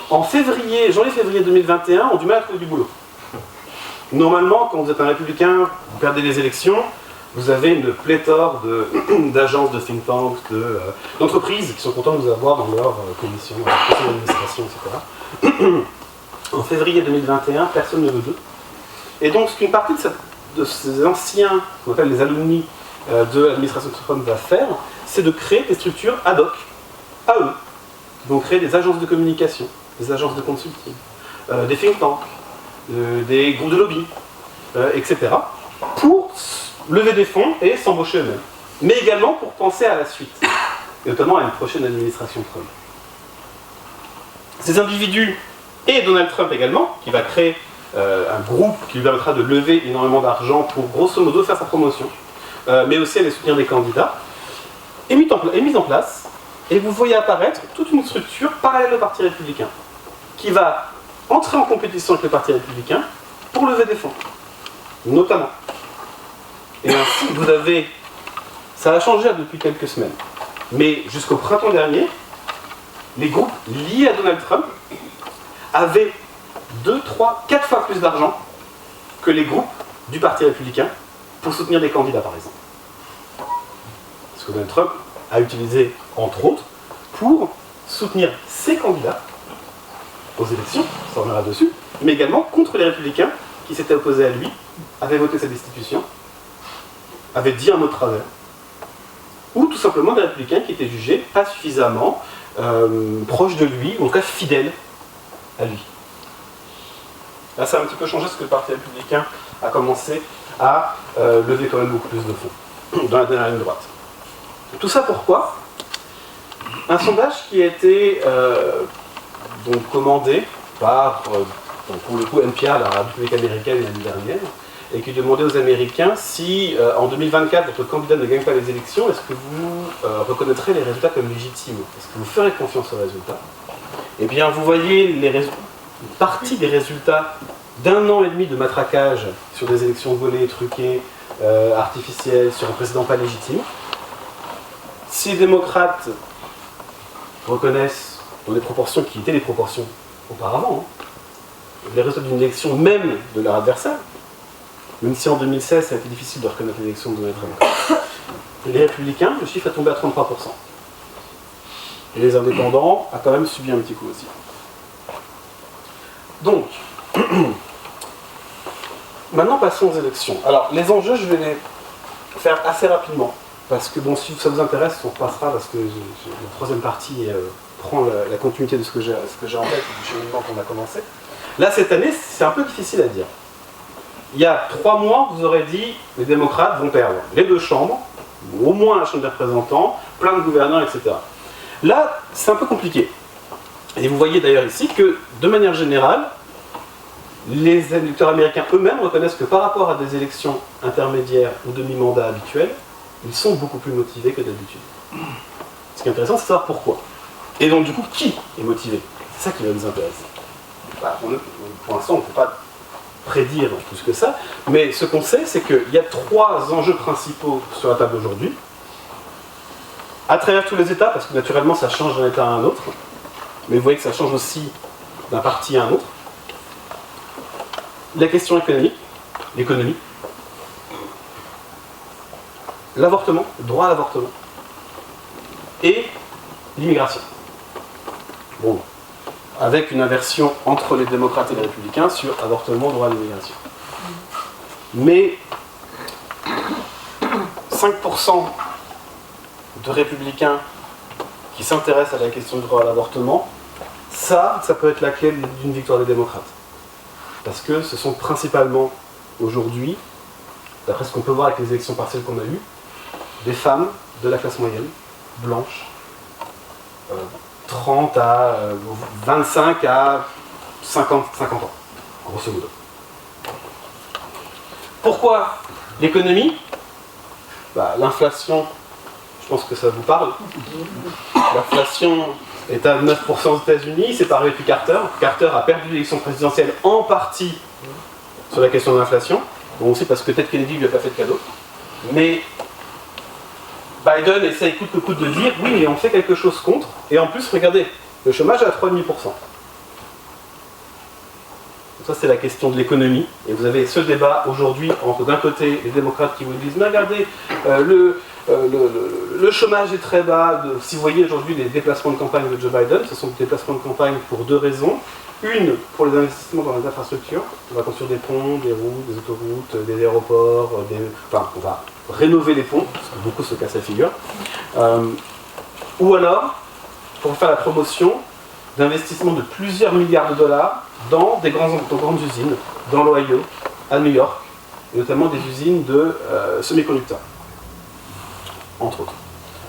en janvier-février 2021, ont du mal à trouver du boulot. Normalement, quand vous êtes un républicain, vous perdez les élections, vous avez une pléthore d'agences, de think tanks, d'entreprises qui sont contents de vous avoir dans leur commission, dans leur conseil d'administration, etc. En février 2021, personne ne veut d'eux. Et donc, ce qu'une partie de ces anciens, qu'on appelle les alumni de l'administration Trump, va faire, c'est de créer des structures ad hoc, à eux. Ils vont créer des agences de communication, des agences de consulting, des think tanks, des groupes de lobby, etc. pour lever des fonds et s'embaucher eux-mêmes. Mais également pour penser à la suite, et notamment à une prochaine administration Trump. Ces individus, et Donald Trump également, qui va créer un groupe qui lui permettra de lever énormément d'argent pour grosso modo faire sa promotion, mais aussi aller soutenir des candidats, est mise en place, et vous voyez apparaître toute une structure parallèle au Parti républicain, qui va entrer en compétition avec le Parti républicain pour lever des fonds, notamment. Et ainsi, vous avez... Ça a changé depuis quelques semaines, mais jusqu'au printemps dernier, les groupes liés à Donald Trump avaient 2, 3, 4 fois plus d'argent que les groupes du Parti républicain pour soutenir des candidats, par exemple. Parce que Donald Trump a utilisé, entre autres, pour soutenir ses candidats aux élections, ça reviendra dessus, mais également contre les républicains qui s'étaient opposés à lui, avaient voté sa destitution, avaient dit un mot de travers, ou tout simplement des républicains qui étaient jugés pas suffisamment proches de lui, ou en tout cas fidèles à lui. Là, ça a un petit peu changé parce que le Parti républicain a commencé à lever quand même beaucoup plus de fonds dans la ligne droite. Tout ça pourquoi? Un sondage qui a été donc commandé par, pour le coup, NPR, la République américaine l'année dernière, et qui demandait aux Américains si, en 2024, votre candidat ne gagne pas les élections, est-ce que vous reconnaîtrez les résultats comme légitimes? Est-ce que vous ferez confiance aux résultats? Eh bien, vous voyez une partie des résultats d'un an et demi de matraquage sur des élections volées, truquées, artificielles, sur un président pas légitime. Si les démocrates reconnaissent, dans des proportions qui étaient les proportions auparavant, les résultats d'une élection même de leur adversaire, même si en 2016 ça a été difficile de reconnaître l'élection de Donald Trump, les républicains, le chiffre est tombé à 33%. Et les indépendants ont quand même subi un petit coup aussi. Donc, maintenant passons aux élections. Alors, les enjeux, je vais les faire assez rapidement. Parce que, bon, si ça vous intéresse, on repassera parce que la troisième partie prend la continuité de ce que j'ai en tête, du cheminement qu'on a commencé. Là, cette année, c'est un peu difficile à dire. Il y a 3 mois, vous aurez dit les démocrates vont perdre les 2 chambres, au moins la Chambre des représentants, plein de gouverneurs, etc. Là, c'est un peu compliqué. Et vous voyez d'ailleurs ici que, de manière générale, les électeurs américains eux-mêmes reconnaissent que par rapport à des élections intermédiaires ou demi-mandat habituelles, ils sont beaucoup plus motivés que d'habitude. Ce qui est intéressant, c'est de savoir pourquoi. Et donc, du coup, qui est motivé? C'est ça qui va nous intéresser. Bah, pour l'instant, on ne peut pas prédire plus que ça, mais ce qu'on sait, c'est qu'il y a 3 enjeux principaux sur la table aujourd'hui, à travers tous les États, parce que naturellement, ça change d'un État à un autre, mais vous voyez que ça change aussi d'un parti à un autre. La question économique, l'économie, l'avortement, le droit à l'avortement, et l'immigration. Bon, avec une inversion entre les démocrates et les républicains sur avortement, droit à l'immigration. Mais 5% de républicains qui s'intéressent à la question du droit à l'avortement, ça peut être la clé d'une victoire des démocrates. Parce que ce sont principalement, aujourd'hui, d'après ce qu'on peut voir avec les élections partielles qu'on a eues, des femmes de la classe moyenne, blanches, 30 à 25 à 50 ans, grosso modo. Pourquoi l'économie? L'inflation, je pense que ça vous parle. L'inflation est à 9% aux États-Unis, c'est pareil depuis Carter. Carter a perdu l'élection présidentielle en partie sur la question de l'inflation. Bon, aussi parce que peut-être Kennedy ne lui a pas fait de cadeau. Mais Biden essaie coûte que coûte de dire oui, mais on fait quelque chose contre. Et en plus, regardez, le chômage est à 3,5%. Ça, c'est la question de l'économie. Et vous avez ce débat aujourd'hui entre d'un côté les démocrates qui vous disent mais regardez, le chômage est très bas. Si vous voyez aujourd'hui les déplacements de campagne de Joe Biden, ce sont des déplacements de campagne pour 2 raisons. Une, pour les investissements dans les infrastructures. On va construire des ponts, des routes, des autoroutes, des aéroports, enfin, on va rénover les ponts, parce que beaucoup se cassent la figure. Ou alors, pour faire la promotion d'investissements de plusieurs milliards de dollars dans des grandes usines, dans l'Ohio, à New York, et notamment des usines de semi-conducteurs, entre autres.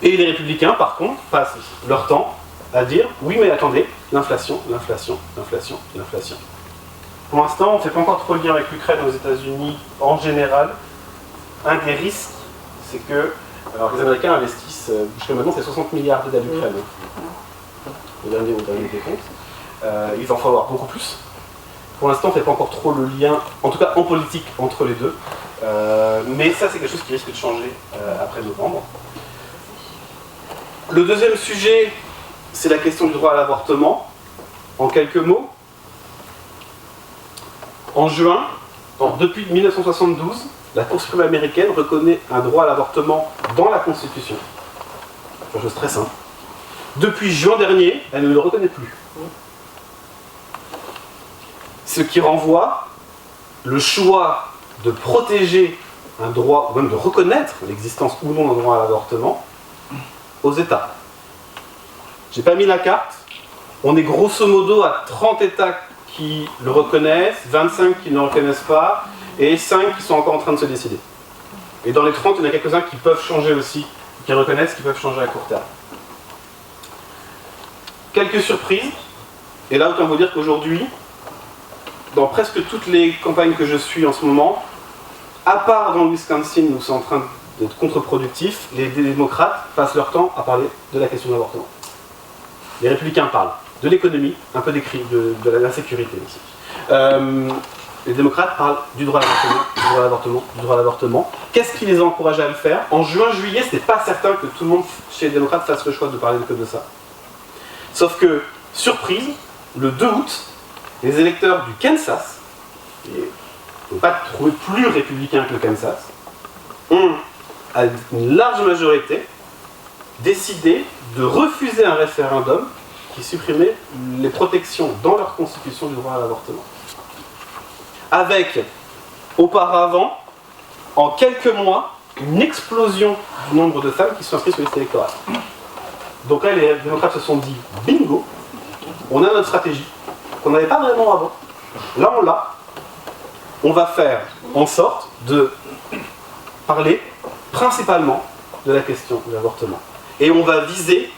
Et les républicains, par contre, passent leur temps à dire oui, mais attendez, l'inflation, l'inflation, l'inflation, l'inflation. Pour l'instant, on ne fait pas encore trop le lien avec l'Ukraine aux États-Unis en général. Un des risques, c'est que Alors que les Américains investissent, jusqu'à maintenant, c'est 60 milliards d'aides à l'Ukraine. Au dernier décompte. Il va en falloir beaucoup plus. Pour l'instant, on ne fait pas encore trop le lien, en tout cas en politique, entre les deux. Mais ça, c'est quelque chose qui risque de changer après novembre. Le deuxième sujet, c'est la question du droit à l'avortement. En quelques mots, en juin, depuis 1972, la Cour suprême américaine reconnaît un droit à l'avortement dans la Constitution. C'est une chose très simple. Depuis juin dernier, elle ne le reconnaît plus. Ce qui renvoie le choix de protéger un droit, ou même de reconnaître l'existence ou non d'un droit à l'avortement, aux États. J'ai pas mis la carte. On est grosso modo à 30 États qui le reconnaissent, 25 qui ne le reconnaissent pas, et 5 qui sont encore en train de se décider. Et dans les 30, il y en a quelques-uns qui peuvent changer aussi, qui reconnaissent, qui peuvent changer à court terme. Quelques surprises, et là autant vous dire qu'aujourd'hui, dans presque toutes les campagnes que je suis en ce moment, à part dans le Wisconsin où c'est en train d'être contre-productif, les démocrates passent leur temps à parler de la question de l'avortement. Les républicains parlent de l'économie, un peu de l'insécurité aussi. Les démocrates parlent du droit à l'avortement. Qu'est-ce qui les a encouragés à le faire? En juin-juillet, c'était pas certain que tout le monde chez les démocrates fasse le choix de parler que de ça. Sauf que, surprise, le 2 août, les électeurs du Kansas, et on ne peut pas trouver plus républicain que le Kansas, ont, à une large majorité, décidé de refuser un référendum qui supprimait les protections dans leur constitution du droit à l'avortement. Avec, auparavant, en quelques mois, une explosion du nombre de femmes qui sont inscrites sur les listes électorales. Donc là, les démocrates se sont dit, bingo, on a notre stratégie, qu'on n'avait pas vraiment avant. Là, on l'a. On va faire en sorte de parler principalement de la question de l'avortement. Et on va viser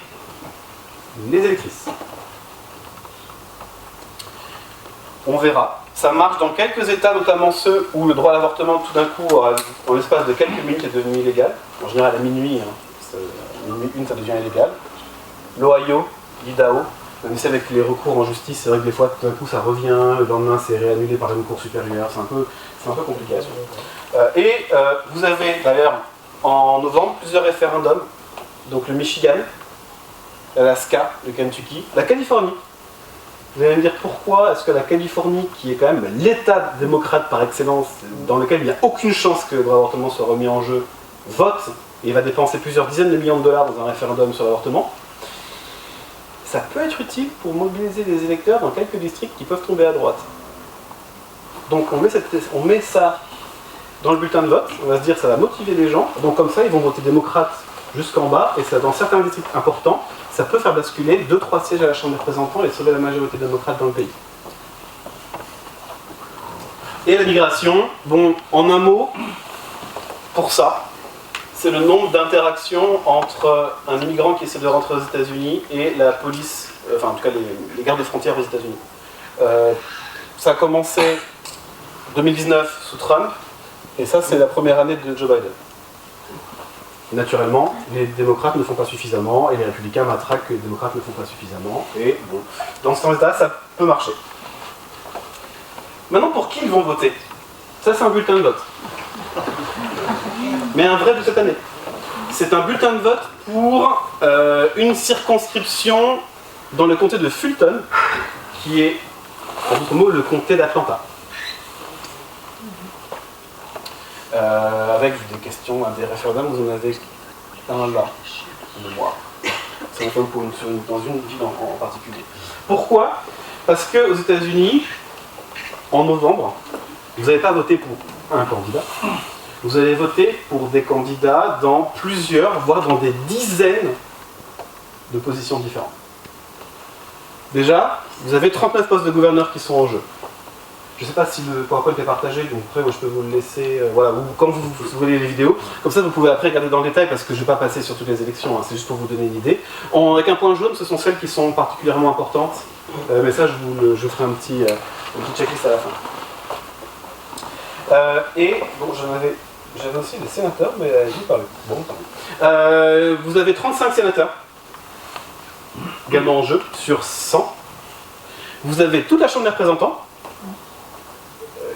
les électrices. On verra. Ça marche dans quelques États, notamment ceux où le droit à l'avortement, tout d'un coup, en l'espace de quelques minutes, est devenu illégal. En général, à minuit, minuit une, ça devient illégal. L'Ohio, l'Idaho, même si avec les recours en justice, c'est vrai que des fois, tout d'un coup, ça revient, le lendemain, c'est réannulé par une cour supérieure. C'est un peu compliqué à suivre. Vous avez d'ailleurs, en novembre, plusieurs référendums. Donc le Michigan, l'Alaska, le Kentucky, la Californie. Vous allez me dire pourquoi est-ce que la Californie, qui est quand même l'État démocrate par excellence, dans lequel il n'y a aucune chance que le droit à l'avortement soit remis en jeu, vote et va dépenser plusieurs dizaines de millions de dollars dans un référendum sur l'avortement, ça peut être utile pour mobiliser des électeurs dans quelques districts qui peuvent tomber à droite. Donc on met ça dans le bulletin de vote, on va se dire que ça va motiver les gens, donc comme ça ils vont voter démocrate jusqu'en bas, et ça, dans certains districts importants, ça peut faire basculer 2-3 sièges à la Chambre des représentants et sauver la majorité démocrate dans le pays. Et la migration, bon, en un mot, pour ça, c'est le nombre d'interactions entre un immigrant qui essaie de rentrer aux États-Unis et la police, enfin en tout cas les gardes frontières aux États-Unis. Ça a commencé en 2019 sous Trump, et ça c'est la première année de Joe Biden. Naturellement, les démocrates ne font pas suffisamment, et les républicains matraquent que les démocrates ne font pas suffisamment, et bon, dans ce sens-là, ça peut marcher. Maintenant, pour qui ils vont voter? Ça, c'est un bulletin de vote. Mais un vrai de cette année. C'est un bulletin de vote pour une circonscription dans le comté de Fulton, qui est, en d'autres mots, le comté d'Atlanta. Avec des questions, des référendums, vous en avez un là, de moi. C'est un peu dans une ville en particulier. Pourquoi? Parce qu'aux États-Unis, en novembre, vous n'avez pas voté pour un candidat, vous allez voter pour des candidats dans plusieurs, voire dans des dizaines de positions différentes. Déjà, vous avez 39 postes de gouverneurs qui sont en jeu. Je ne sais pas si le PowerPoint est partagé, donc après moi, je peux vous le laisser, voilà, ou quand vous voulez les vidéos, comme ça vous pouvez après regarder dans le détail, parce que je ne vais pas passer sur toutes les élections, hein, c'est juste pour vous donner une idée. Avec un point jaune, ce sont celles qui sont particulièrement importantes, mais ça je ferai un petit checklist à la fin. Et bon, j'en avais J'avais aussi des sénateurs, mais j'ai parlé. Bon, vous avez 35 sénateurs, également en jeu, sur 100. Vous avez toute la Chambre des représentants.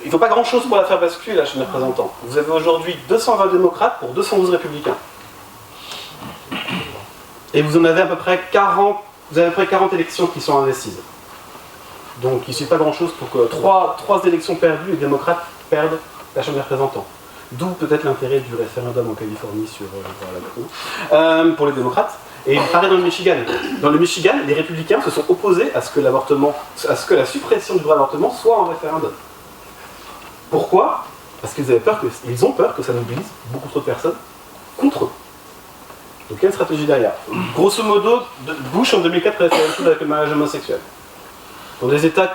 Il ne faut pas grand-chose pour la faire basculer, la Chambre des représentants. Vous avez aujourd'hui 220 démocrates pour 212 républicains. Et vous en avez à peu près 40, vous avez à peu près 40 élections qui sont indécises. Donc il ne suffit pas grand-chose pour que 3 élections perdues, les démocrates perdent la Chambre des représentants. D'où peut-être l'intérêt du référendum en Californie sur la Macron, pour les démocrates. Et pareil dans le Michigan. Dans le Michigan, les républicains se sont opposés à ce que la suppression du droit à l'avortement soit en référendum. Pourquoi? Parce qu'ils ont peur que ça mobilise beaucoup trop de personnes contre eux. Donc il y a une stratégie derrière. Grosso modo, Bush en 2004 a fait la même chose avec le mariage homosexuel. Dans des États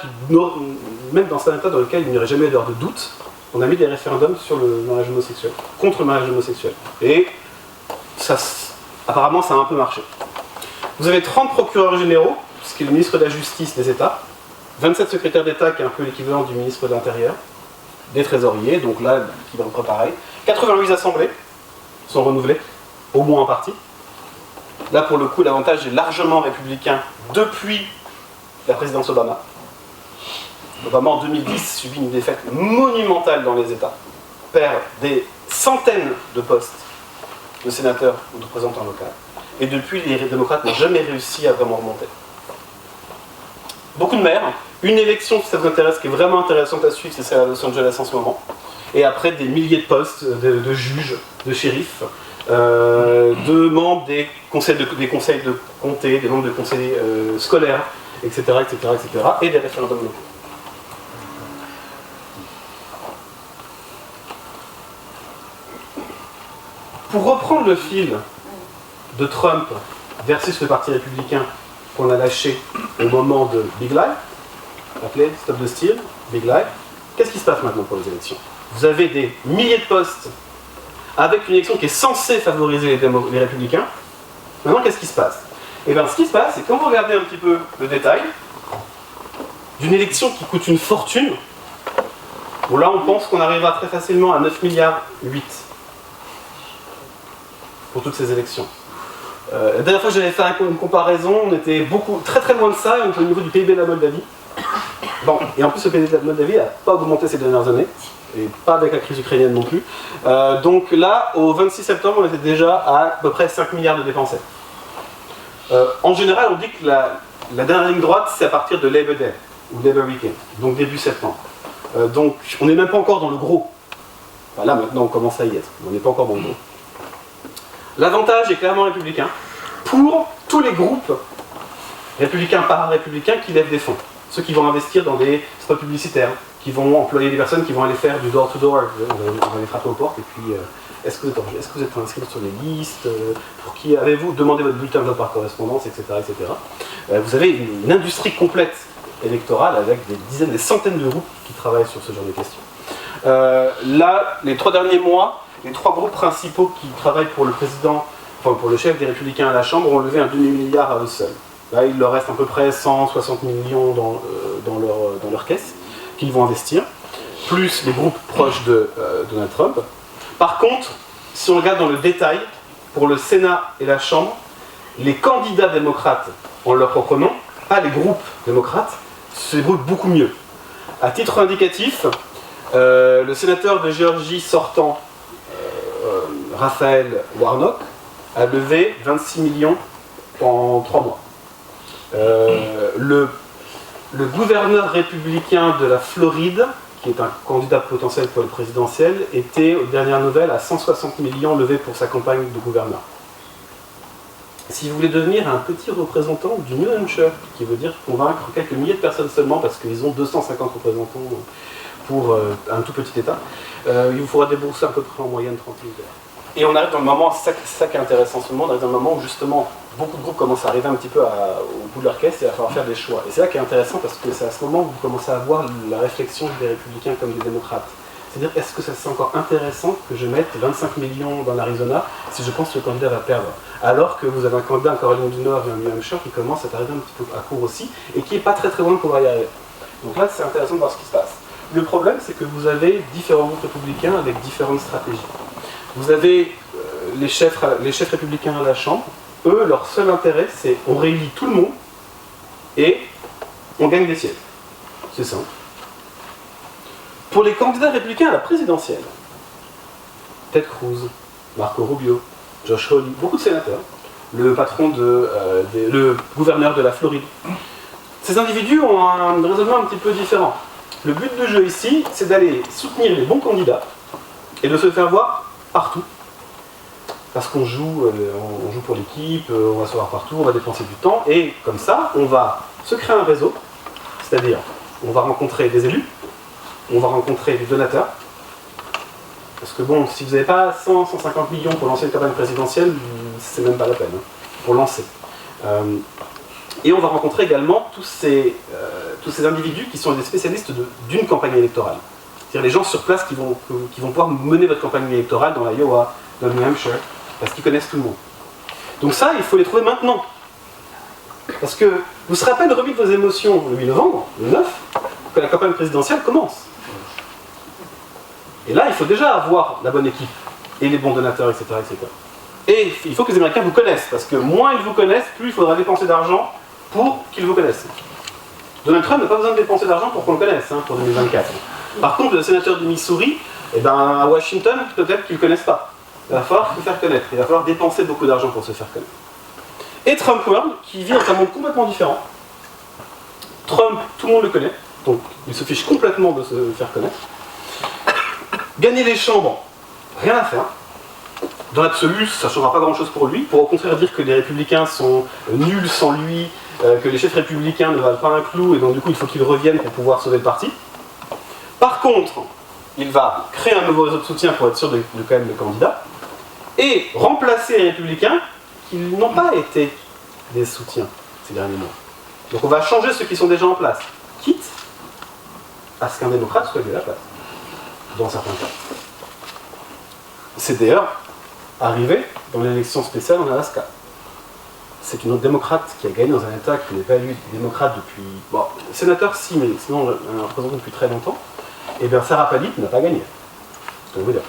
même dans un État dans lequel il n'y aurait jamais d'heure de doute, on a mis des référendums sur le mariage homosexuel, contre le mariage homosexuel. Et apparemment ça a un peu marché. Vous avez 30 procureurs généraux, ce qui est le ministre de la Justice des États, 27 secrétaires d'État, qui est un peu l'équivalent du ministre de l'Intérieur, des trésoriers, donc là, qui va être pareil. 88 assemblées sont renouvelées, au moins en partie. Là, pour le coup, l'avantage est largement républicain depuis la présidence Obama. Obama, en 2010, subit une défaite monumentale dans les États, perd des centaines de postes de sénateurs ou de représentants locaux. Et depuis, les démocrates n'ont jamais réussi à vraiment remonter. Beaucoup de maires. Une élection, si ça vous intéresse, qui est vraiment intéressante à suivre, c'est celle à Los Angeles en ce moment. Et après, des milliers de postes de juges, de shérifs, de membres des conseils de comté, des membres de conseils scolaires, etc., et des référendums locaux. Pour reprendre le fil de Trump versus le Parti républicain qu'on a lâché au moment de Big Lie, appelé Stop the Steal, Big Lie, qu'est-ce qui se passe maintenant pour les élections? Vous avez des milliers de postes avec une élection qui est censée favoriser les républicains. Maintenant, qu'est-ce qui se passe? Et bien, ce qui se passe, c'est quand vous regardez un petit peu le détail d'une élection qui coûte une fortune, bon là, on pense qu'on arrivera très facilement à 9 milliards 8 pour toutes ces élections. La dernière fois que j'avais fait une comparaison, on était très très loin de ça, on était au niveau du PIB de la Moldavie. Bon, et en plus le PIB de la Moldavie n'a pas augmenté ces dernières années, et pas avec la crise ukrainienne non plus. Donc là, au 26 septembre, on était déjà à peu près 5 milliards de dépensés. En général, on dit que la dernière ligne droite, c'est à partir de Labor Day, ou Labor Weekend, donc début septembre. Donc on n'est même pas encore dans le gros. Enfin, là, maintenant, on commence à y être, mais on n'est pas encore dans le gros. L'avantage est clairement républicain pour tous les groupes républicains, para-républicains qui lèvent des fonds. Ceux qui vont investir dans des spots publicitaires, qui vont employer des personnes qui vont aller faire du door-to-door, on va aller frapper aux portes, et puis est-ce que vous êtes inscrit sur les listes, pour qui avez-vous demandé votre bulletin de vote par correspondance, etc. Vous avez une industrie complète électorale avec des dizaines, des centaines de groupes qui travaillent sur ce genre de questions. Là, les 3 derniers mois, les 3 groupes principaux qui travaillent pour le président, enfin pour le chef des Républicains à la Chambre, ont levé un demi-milliard à eux seuls. Là, il leur reste à peu près 160 millions dans leur caisse qu'ils vont investir, plus les groupes proches de Donald Trump. Par contre, si on regarde dans le détail, pour le Sénat et la Chambre, les candidats démocrates en leur propre nom, pas les groupes démocrates, se débrouillent beaucoup mieux. À titre indicatif, le sénateur de Géorgie sortant, Raphaël Warnock, a levé 26 millions en 3 mois. Le gouverneur républicain de la Floride, qui est un candidat potentiel pour le présidentiel, était aux dernières nouvelles à 160 millions levés pour sa campagne de gouverneur. Si vous voulez devenir un petit représentant du New Hampshire, qui veut dire convaincre quelques milliers de personnes seulement, parce qu'ils ont 250 représentants pour un tout petit État, il vous faudra débourser à peu près en moyenne 30 000 $. Et on arrive dans le moment, c'est ça qui est intéressant en ce moment, on arrive dans le moment où justement beaucoup de groupes commencent à arriver un petit peu au bout de leur caisse et à falloir faire des choix. Et c'est là qui est intéressant parce que c'est à ce moment où vous commencez à voir la réflexion des républicains comme des démocrates. C'est-à-dire, est-ce que ça c'est encore intéressant que je mette 25 millions dans l'Arizona si je pense que le candidat va perdre? Alors que vous avez un candidat en Caroline du Nord et un New Hampshire qui commence à arriver un petit peu à court aussi et qui n'est pas très très loin de pouvoir y arriver. Donc là, c'est intéressant de voir ce qui se passe. Le problème, c'est que vous avez différents groupes républicains avec différentes stratégies. Vous avez les chefs républicains à la Chambre. Eux, leur seul intérêt, c'est on réélit tout le monde et on gagne des sièges. C'est simple. Pour les candidats républicains à la présidentielle, Ted Cruz, Marco Rubio, Josh Hawley, beaucoup de sénateurs, le gouverneur de la Floride. Ces individus ont un raisonnement un petit peu différent. Le but du jeu ici, c'est d'aller soutenir les bons candidats et de se faire voir partout. Parce qu'on joue pour l'équipe, on va se voir partout, on va dépenser du temps, et comme ça, on va se créer un réseau, c'est-à-dire, on va rencontrer des élus, on va rencontrer des donateurs, parce que bon, si vous n'avez pas 100-150 millions pour lancer une campagne présidentielle, c'est même pas la peine, pour lancer. Et on va rencontrer également tous ces individus qui sont des spécialistes d'une campagne électorale. C'est-à-dire les gens sur place qui vont pouvoir mener votre campagne électorale dans l'Iowa, dans le New Hampshire, parce qu'ils connaissent tout le monde. Donc ça, il faut les trouver maintenant. Parce que vous serez à peine remis de vos émotions le 8 novembre, le 9, que la campagne présidentielle commence. Et là, il faut déjà avoir la bonne équipe, et les bons donateurs, etc., etc. Et il faut que les Américains vous connaissent, parce que moins ils vous connaissent, plus il faudra dépenser d'argent pour qu'ils vous connaissent. Donald Trump n'a pas besoin de dépenser d'argent pour qu'on le connaisse, pour 2024. Par contre, le sénateur du Missouri, à Washington, peut-être qu'ils ne le connaissent pas. Il va falloir se faire connaître, il va falloir dépenser beaucoup d'argent pour se faire connaître. Et Trump World, qui vit dans un monde complètement différent. Trump, tout le monde le connaît, donc il se fiche complètement de se faire connaître. Gagner les chambres, rien à faire. Dans l'absolu, ça ne changera pas grand-chose pour lui. Pour au contraire dire que les républicains sont nuls sans lui, que les chefs républicains ne valent pas un clou, et donc du coup il faut qu'ils reviennent pour pouvoir sauver le parti. Par contre, il va créer un nouveau réseau de soutien pour être sûr de quand même le candidat, et remplacer les républicains qui n'ont pas été des soutiens ces derniers mois. Donc on va changer ceux qui sont déjà en place, quitte à ce qu'un démocrate soit élu à la place, dans certains cas. C'est d'ailleurs arrivé dans l'élection spéciale en Alaska. C'est une autre démocrate qui a gagné dans un État qui n'est pas élu démocrate depuis... Bon, sénateur si, mais sinon un représentant depuis très longtemps. Et bien Sarah Palin n'a pas gagné. Je vous dire.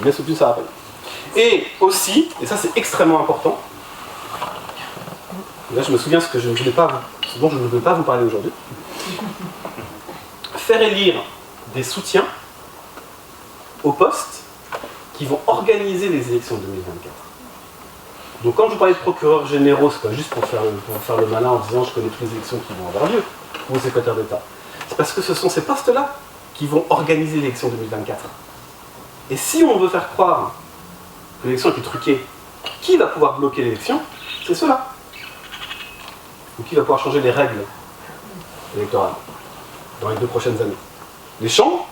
Il a soutenu Sarah Palin. Et aussi, et ça c'est extrêmement important, là je me souviens ce dont je ne veux pas vous parler aujourd'hui, faire élire des soutiens au poste qui vont organiser les élections 2024. Donc quand je vous parlais de procureurs généraux, c'est pas juste pour faire le malin en disant je connais toutes les élections qui vont avoir lieu, ou secrétaire d'État. C'est parce que ce sont ces postes-là qui vont organiser l'élection 2024. Et si on veut faire croire que l'élection était truquée, qui va pouvoir bloquer l'élection? C'est ceux-là. Ou qui va pouvoir changer les règles électorales dans les 2 prochaines années? Les chambres,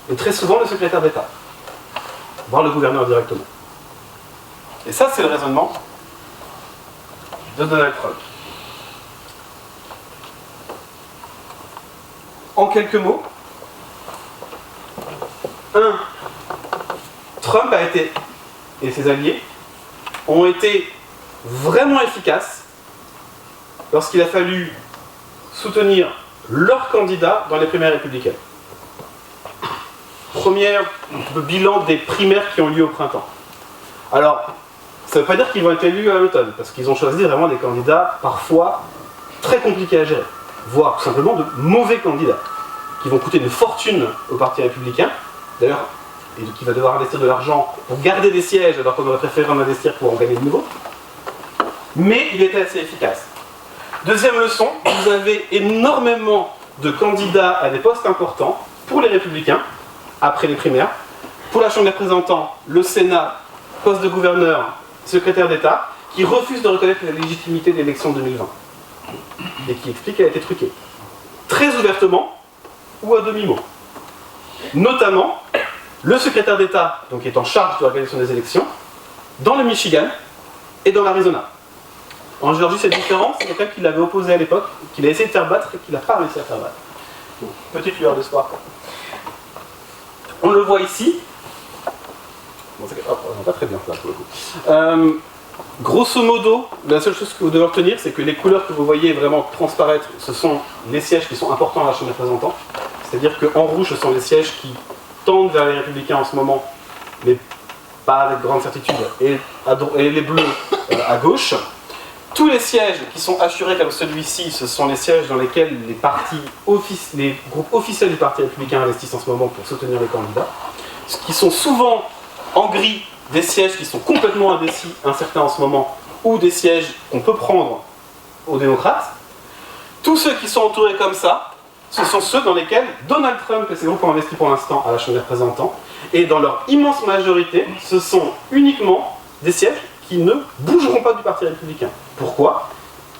et très souvent le secrétaire d'État, voire le gouverneur directement. Et ça, c'est le raisonnement de Donald Trump. En quelques mots, Trump a été, et ses alliés, ont été vraiment efficaces lorsqu'il a fallu soutenir leur candidat dans les primaires républicaines. Premier bilan des primaires qui ont lieu au printemps. Alors, ça ne veut pas dire qu'ils vont être élus à l'automne, parce qu'ils ont choisi vraiment des candidats parfois très compliqués à gérer, voire tout simplement de mauvais candidats, qui vont coûter une fortune au Parti républicain, d'ailleurs, et qui va devoir investir de l'argent pour garder des sièges, alors qu'on aurait préféré en investir pour en gagner de nouveaux. Mais il était assez efficace. Deuxième leçon, vous avez énormément de candidats à des postes importants pour les républicains, après les primaires, pour la Chambre des représentants, le Sénat, poste de gouverneur, secrétaire d'État, qui refusent de reconnaître la légitimité de l'élection 2020 et qui expliquent qu'elle a été truquée. Très ouvertement ou à demi-mot. Notamment, le secrétaire d'État, donc qui est en charge de l'organisation des élections, dans le Michigan et dans l'Arizona. En Géorgie, c'est différent, c'est quelqu'un qui l'avait opposé à l'époque, qu'il a essayé de faire battre et qu'il n'a pas réussi à faire battre. Donc, petite lueur d'espoir. On le voit ici. Bon, c'est pas très bien là pour le coup. Grosso modo, la seule chose que vous devez retenir, c'est que les couleurs que vous voyez vraiment transparaître, ce sont les sièges qui sont importants à la Chambre des représentants. C'est-à-dire qu'en rouge, ce sont les sièges qui tendent vers les républicains en ce moment, mais pas avec grande certitude, et les bleus à gauche. Tous les sièges qui sont assurés comme celui-ci, ce sont les sièges dans lesquels les groupes officiels du Parti républicain investissent en ce moment pour soutenir les candidats, ce qui sont souvent en gris des sièges qui sont complètement indécis, incertains en ce moment, ou des sièges qu'on peut prendre aux démocrates. Tous ceux qui sont entourés comme ça, ce sont ceux dans lesquels Donald Trump et ses groupes ont investi pour l'instant à la Chambre des représentants, et dans leur immense majorité, ce sont uniquement des sièges qui ne bougeront pas du Parti républicain. Pourquoi?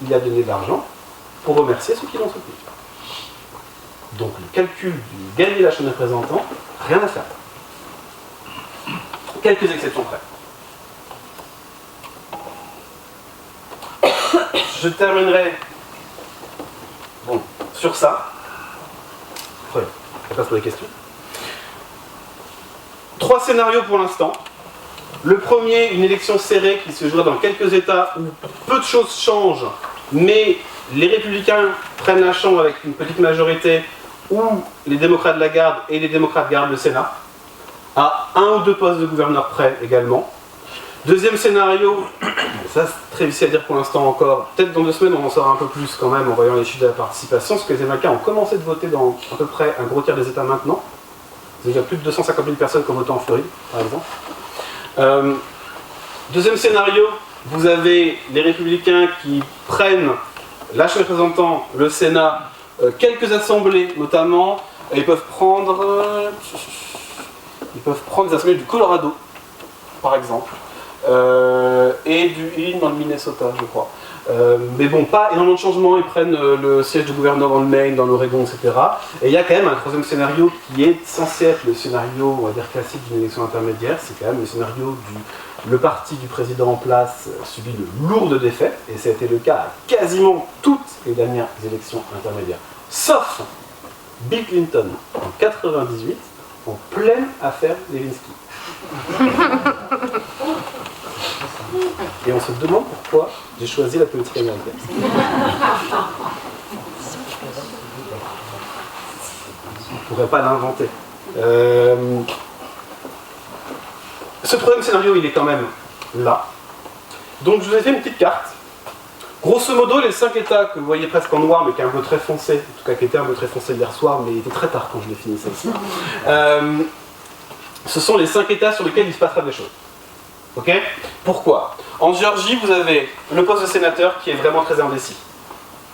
Il a donné de l'argent pour remercier ceux qui l'ont soutenu. Donc le calcul du gagner la Chambre des représentants, rien à faire. Quelques exceptions près. Je terminerai sur ça. Après, on passe pour les questions. 3 scénarios pour l'instant. Le premier, une élection serrée qui se jouera dans quelques États où peu de choses changent, mais les républicains prennent la Chambre avec une petite majorité, où les démocrates la gardent et les démocrates gardent le Sénat, à 1 ou 2 postes de gouverneur près également. Deuxième scénario, ça c'est très difficile à dire pour l'instant encore, peut-être dans 2 semaines on en saura un peu plus quand même en voyant les chiffres de la participation, parce que les Américains ont commencé de voter dans à peu près un gros tiers des États maintenant. Il y a plus de 250 000 personnes qui ont voté en Floride, par exemple. Deuxième scénario, vous avez les républicains qui prennent la Chambre des représentants, le Sénat, quelques assemblées notamment, et ils peuvent prendre des assemblées du Colorado, par exemple, et du Illinois dans le Minnesota, je crois. Mais bon, pas énormément de changements, ils prennent le siège de gouverneur dans le Maine, dans l'Oregon, etc. Et il y a quand même un troisième scénario qui est censé être le scénario, on va dire, classique d'une élection intermédiaire, c'est quand même le scénario le parti du président en place subit de lourdes défaites, et ça a été le cas à quasiment toutes les dernières élections intermédiaires, sauf Bill Clinton en 98, en pleine affaire Lewinsky. Et on se demande pourquoi j'ai choisi la politique américaine. On ne pourrait pas l'inventer. Ce troisième scénario, il est quand même là. Donc je vous ai fait une petite carte. Grosso modo, les 5 États que vous voyez presque en noir, mais qui est un bleu très foncé, en tout cas qui était un bleu très foncé hier soir, mais il était très tard quand je l'ai fini celle-ci, ce sont les 5 États sur lesquels il se passera des choses. Ok? Pourquoi? En Géorgie, vous avez le poste de sénateur qui est vraiment très indécis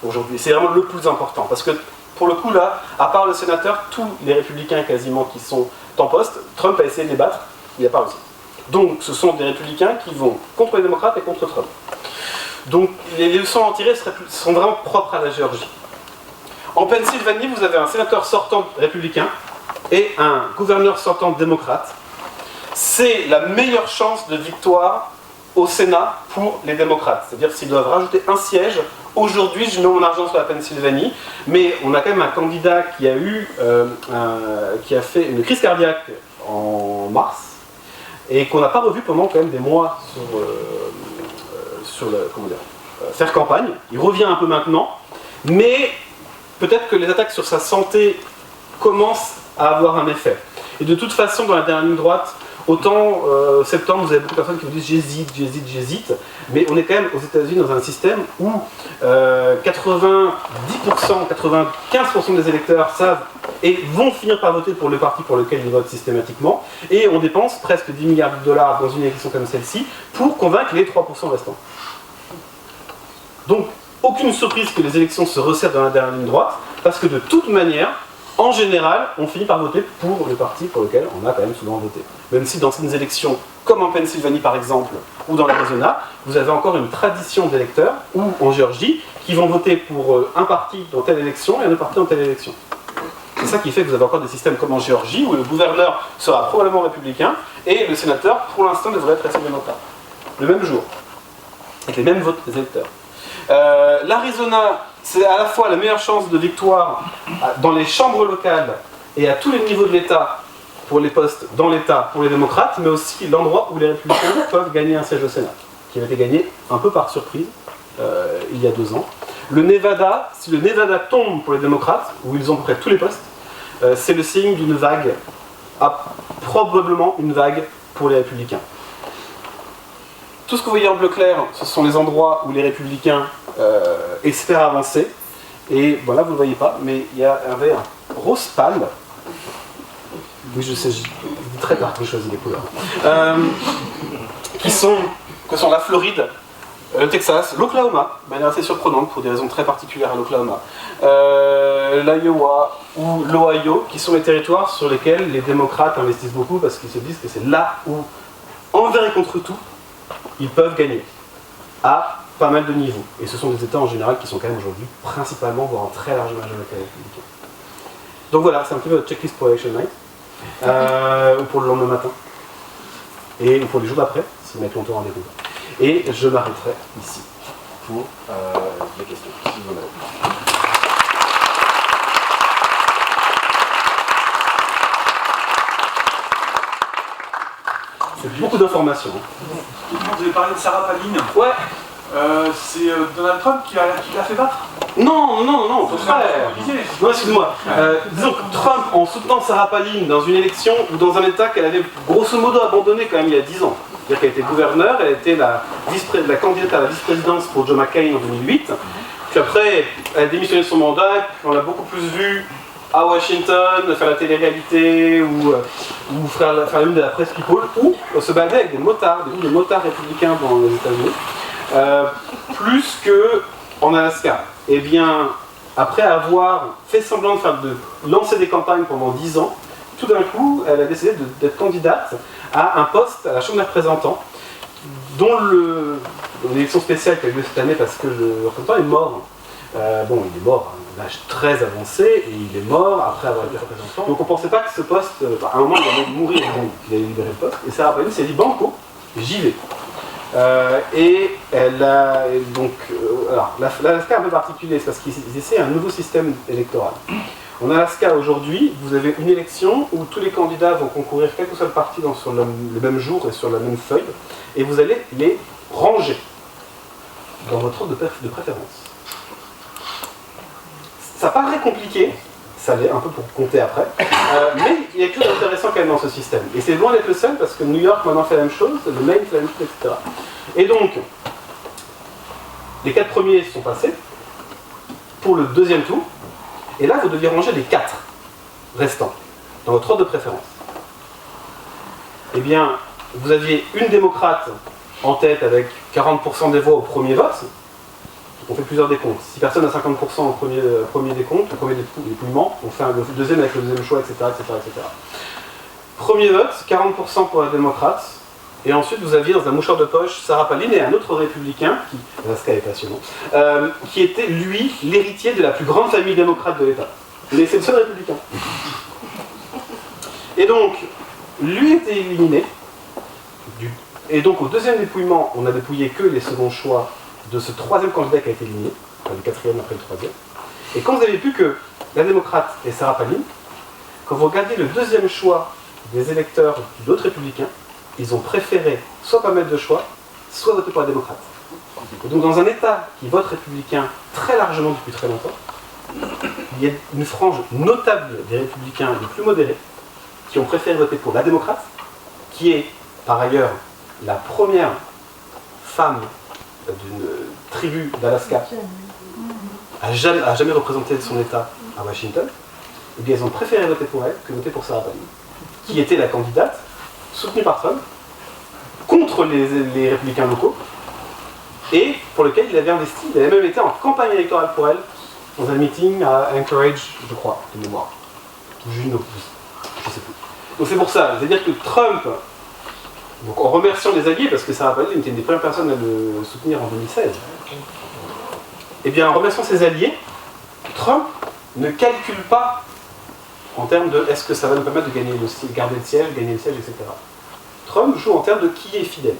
aujourd'hui. C'est vraiment le plus important, parce que pour le coup là, à part le sénateur, tous les républicains quasiment qui sont en poste, Trump a essayé de les battre, il n'a pas réussi. Donc ce sont des républicains qui vont contre les démocrates et contre Trump. Donc les leçons à en tirer sont vraiment propres à la Géorgie. En Pennsylvanie, vous avez un sénateur sortant républicain et un gouverneur sortant démocrate. C'est la meilleure chance de victoire au Sénat pour les démocrates. C'est-à-dire s'ils doivent rajouter un siège, aujourd'hui je mets mon argent sur la Pennsylvanie, mais on a quand même un candidat qui a fait une crise cardiaque en mars, et qu'on n'a pas revu pendant quand même des mois faire campagne. Il revient un peu maintenant, mais peut-être que les attaques sur sa santé commencent à avoir un effet. Et de toute façon, dans la dernière ligne droite, autant septembre, vous avez beaucoup de personnes qui vous disent j'hésite, mais on est quand même aux États-Unis dans un système où 90%, 95% des électeurs savent et vont finir par voter pour le parti pour lequel ils votent systématiquement, et on dépense presque 10 milliards de dollars dans une élection comme celle-ci pour convaincre les 3% restants. Donc, aucune surprise que les élections se resserrent dans la dernière ligne droite, parce que de toute manière, en général, on finit par voter pour le parti pour lequel on a quand même souvent voté. Même si dans certaines élections, comme en Pennsylvanie par exemple, ou dans l'Arizona, vous avez encore une tradition d'électeurs, ou en Géorgie, qui vont voter pour un parti dans telle élection et un autre parti dans telle élection. C'est ça qui fait que vous avez encore des systèmes comme en Géorgie, où le gouverneur sera probablement républicain, et le sénateur, pour l'instant, devrait être resté démocrate. Le même jour, avec les mêmes votes des électeurs. L'Arizona, c'est à la fois la meilleure chance de victoire dans les chambres locales et à tous les niveaux de l'État, pour les postes dans l'État pour les démocrates, mais aussi l'endroit où les républicains peuvent gagner un siège au Sénat, qui avait été gagné un peu par surprise il y a 2 ans. Le Nevada, si le Nevada tombe pour les démocrates, où ils ont à peu près tous les postes, c'est le signe d'une vague, probablement une vague pour les républicains. tout ce que vous voyez en bleu clair, ce sont les endroits où les républicains espèrent avancer. Et bon, là, vous ne le voyez pas, mais il y avait un rose pâle. Oui, je sais, je dis très tard que je choisis les couleurs. Que sont la Floride, le Texas, l'Oklahoma, de manière assez surprenante pour des raisons très particulières à l'Oklahoma, l'Iowa ou l'Ohio, qui sont les territoires sur lesquels les démocrates investissent beaucoup parce qu'ils se disent que c'est là où, envers et contre tout, ils peuvent gagner, à pas mal de niveaux. Et ce sont des États en général qui sont quand même aujourd'hui principalement, voire en très large majorité républicains. Donc voilà, c'est un peu votre checklist pour Election Night, ou pour le lendemain matin, et ou pour les jours d'après, si mettent longtemps rendez-vous. Et je m'arrêterai ici pour les questions, si vous en avez. C'est beaucoup d'informations. Vous avez parlé de Sarah Palin. Ouais. C'est Donald Trump qui l'a fait battre. Non, au contraire. Non, excuse-moi. Disons que Trump, en soutenant Sarah Palin dans une élection ou dans un État qu'elle avait grosso modo abandonné quand même il y a 10 ans. C'est-à-dire qu'elle était gouverneure, elle était la candidate à la vice-présidence pour Joe McCain en 2008. Puis après, elle a démissionné de son mandat, et puis on l'a beaucoup plus vue à Washington, faire la télé-réalité ou faire une de la presse people, ou se balader avec des motards républicains dans les États-Unis, plus qu'en Alaska. Eh bien, après avoir fait semblant de lancer des campagnes pendant 10 ans, tout d'un coup, elle a décidé d'être candidate à un poste à la Chambre des représentants, dont l'élection spéciale qui a eu lieu cette année parce que le représentant est mort. Il est mort à un âge très avancé et il est mort après avoir été représentant. Donc on ne pensait pas que ce poste, à un moment il allait mourir, donc il allait libérer le poste. Et Sarah Palin s'est dit banco, j'y vais. Et elle a donc. Alors, l'Alaska est un peu particulier, c'est parce qu'ils essaient un nouveau système électoral. En Alaska aujourd'hui, vous avez une élection où tous les candidats vont concourir, quel que soit le parti, sur le même jour et sur la même feuille, et vous allez les ranger dans votre ordre de préférence. Ça paraît compliqué, ça l'est un peu pour compter après, mais il y a quelque chose d'intéressant quand même dans ce système. Et c'est loin d'être le seul parce que New York maintenant fait la même chose, le Maine fait la même chose, etc. Et donc, les 4 premiers sont passés pour le deuxième tour, et là vous deviez ranger les 4 restants dans votre ordre de préférence. Eh bien, vous aviez une démocrate en tête avec 40% des voix au premier vote. On fait plusieurs décomptes. Si personne n'a 50% au premier décompte, le premier dépouillement, on fait le deuxième avec le deuxième choix, etc., etc., etc. Premier vote, 40% pour la démocrate. Et ensuite, vous aviez dans un mouchoir de poche Sarah Palin et un autre républicain, Alaska est passionnant, qui était, lui, l'héritier de la plus grande famille démocrate de l'État. Mais c'est le seul républicain. Et donc, lui était éliminé. Et donc, au deuxième dépouillement, on n'a dépouillé que les seconds choix de ce troisième candidat qui a été éliminé, enfin le quatrième après le troisième. Et quand vous avez vu que la démocrate est Sarah Palin, quand vous regardez le deuxième choix des électeurs d'autres républicains, ils ont préféré soit pas mettre de choix, soit voter pour la démocrate. Et donc dans un État qui vote républicain très largement depuis très longtemps, il y a une frange notable des républicains les plus modérés qui ont préféré voter pour la démocrate, qui est par ailleurs la première femme d'une tribu d'Alaska à jamais représenté son État à Washington, et bien ils ont préféré voter pour elle que voter pour Sarah Palin, qui était la candidate soutenue par Trump contre les républicains locaux et pour lequel il avait investi, il avait même été en campagne électorale pour elle dans un meeting à Anchorage, je crois, de mémoire, ou Juneau, je ne sais plus. Donc c'est pour ça, c'est-à-dire que Trump, donc en remerciant les alliés, parce que Sarah Palin était une des premières personnes à le soutenir en 2016, et bien en remerciant ses alliés, Trump ne calcule pas en termes de est-ce que ça va nous permettre de garder le siège, gagner le siège, etc. Trump joue en termes de qui est fidèle.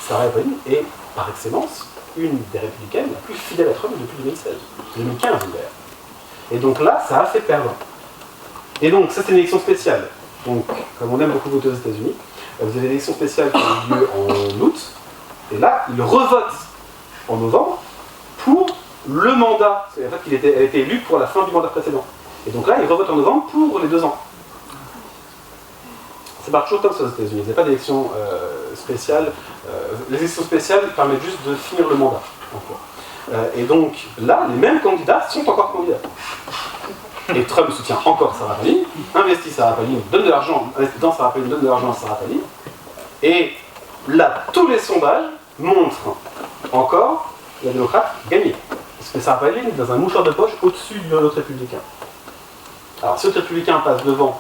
Sarah Palin est, par excellence, une des républicaines la plus fidèle à Trump depuis 2016, 2015 d'ailleurs. Et donc là, ça a fait perdre. Et donc, ça c'est une élection spéciale. Donc, comme on aime beaucoup voter aux États-Unis, vous avez l'élection spéciale qui a eu lieu en août, et là, il revote en novembre pour le mandat. En fait, elle a été élue pour la fin du mandat précédent. Et donc là, il revote en novembre pour les 2 ans. Ça marche toujours comme ça aux États-Unis. Il n'y a pas d'élection spéciale. Les élections spéciales permettent juste de finir le mandat. Et donc là, les mêmes candidats sont encore candidats. Et Trump soutient encore Sarah Palin, investit Sarah Palin, donne de l'argent, investit dans Sarah Palin, donne de l'argent à Sarah Palin. Et là, tous les sondages montrent encore la démocrate gagner. Parce que Sarah Palin est dans un mouchoir de poche au-dessus de l'autre républicain. Alors si l'autre républicain passe devant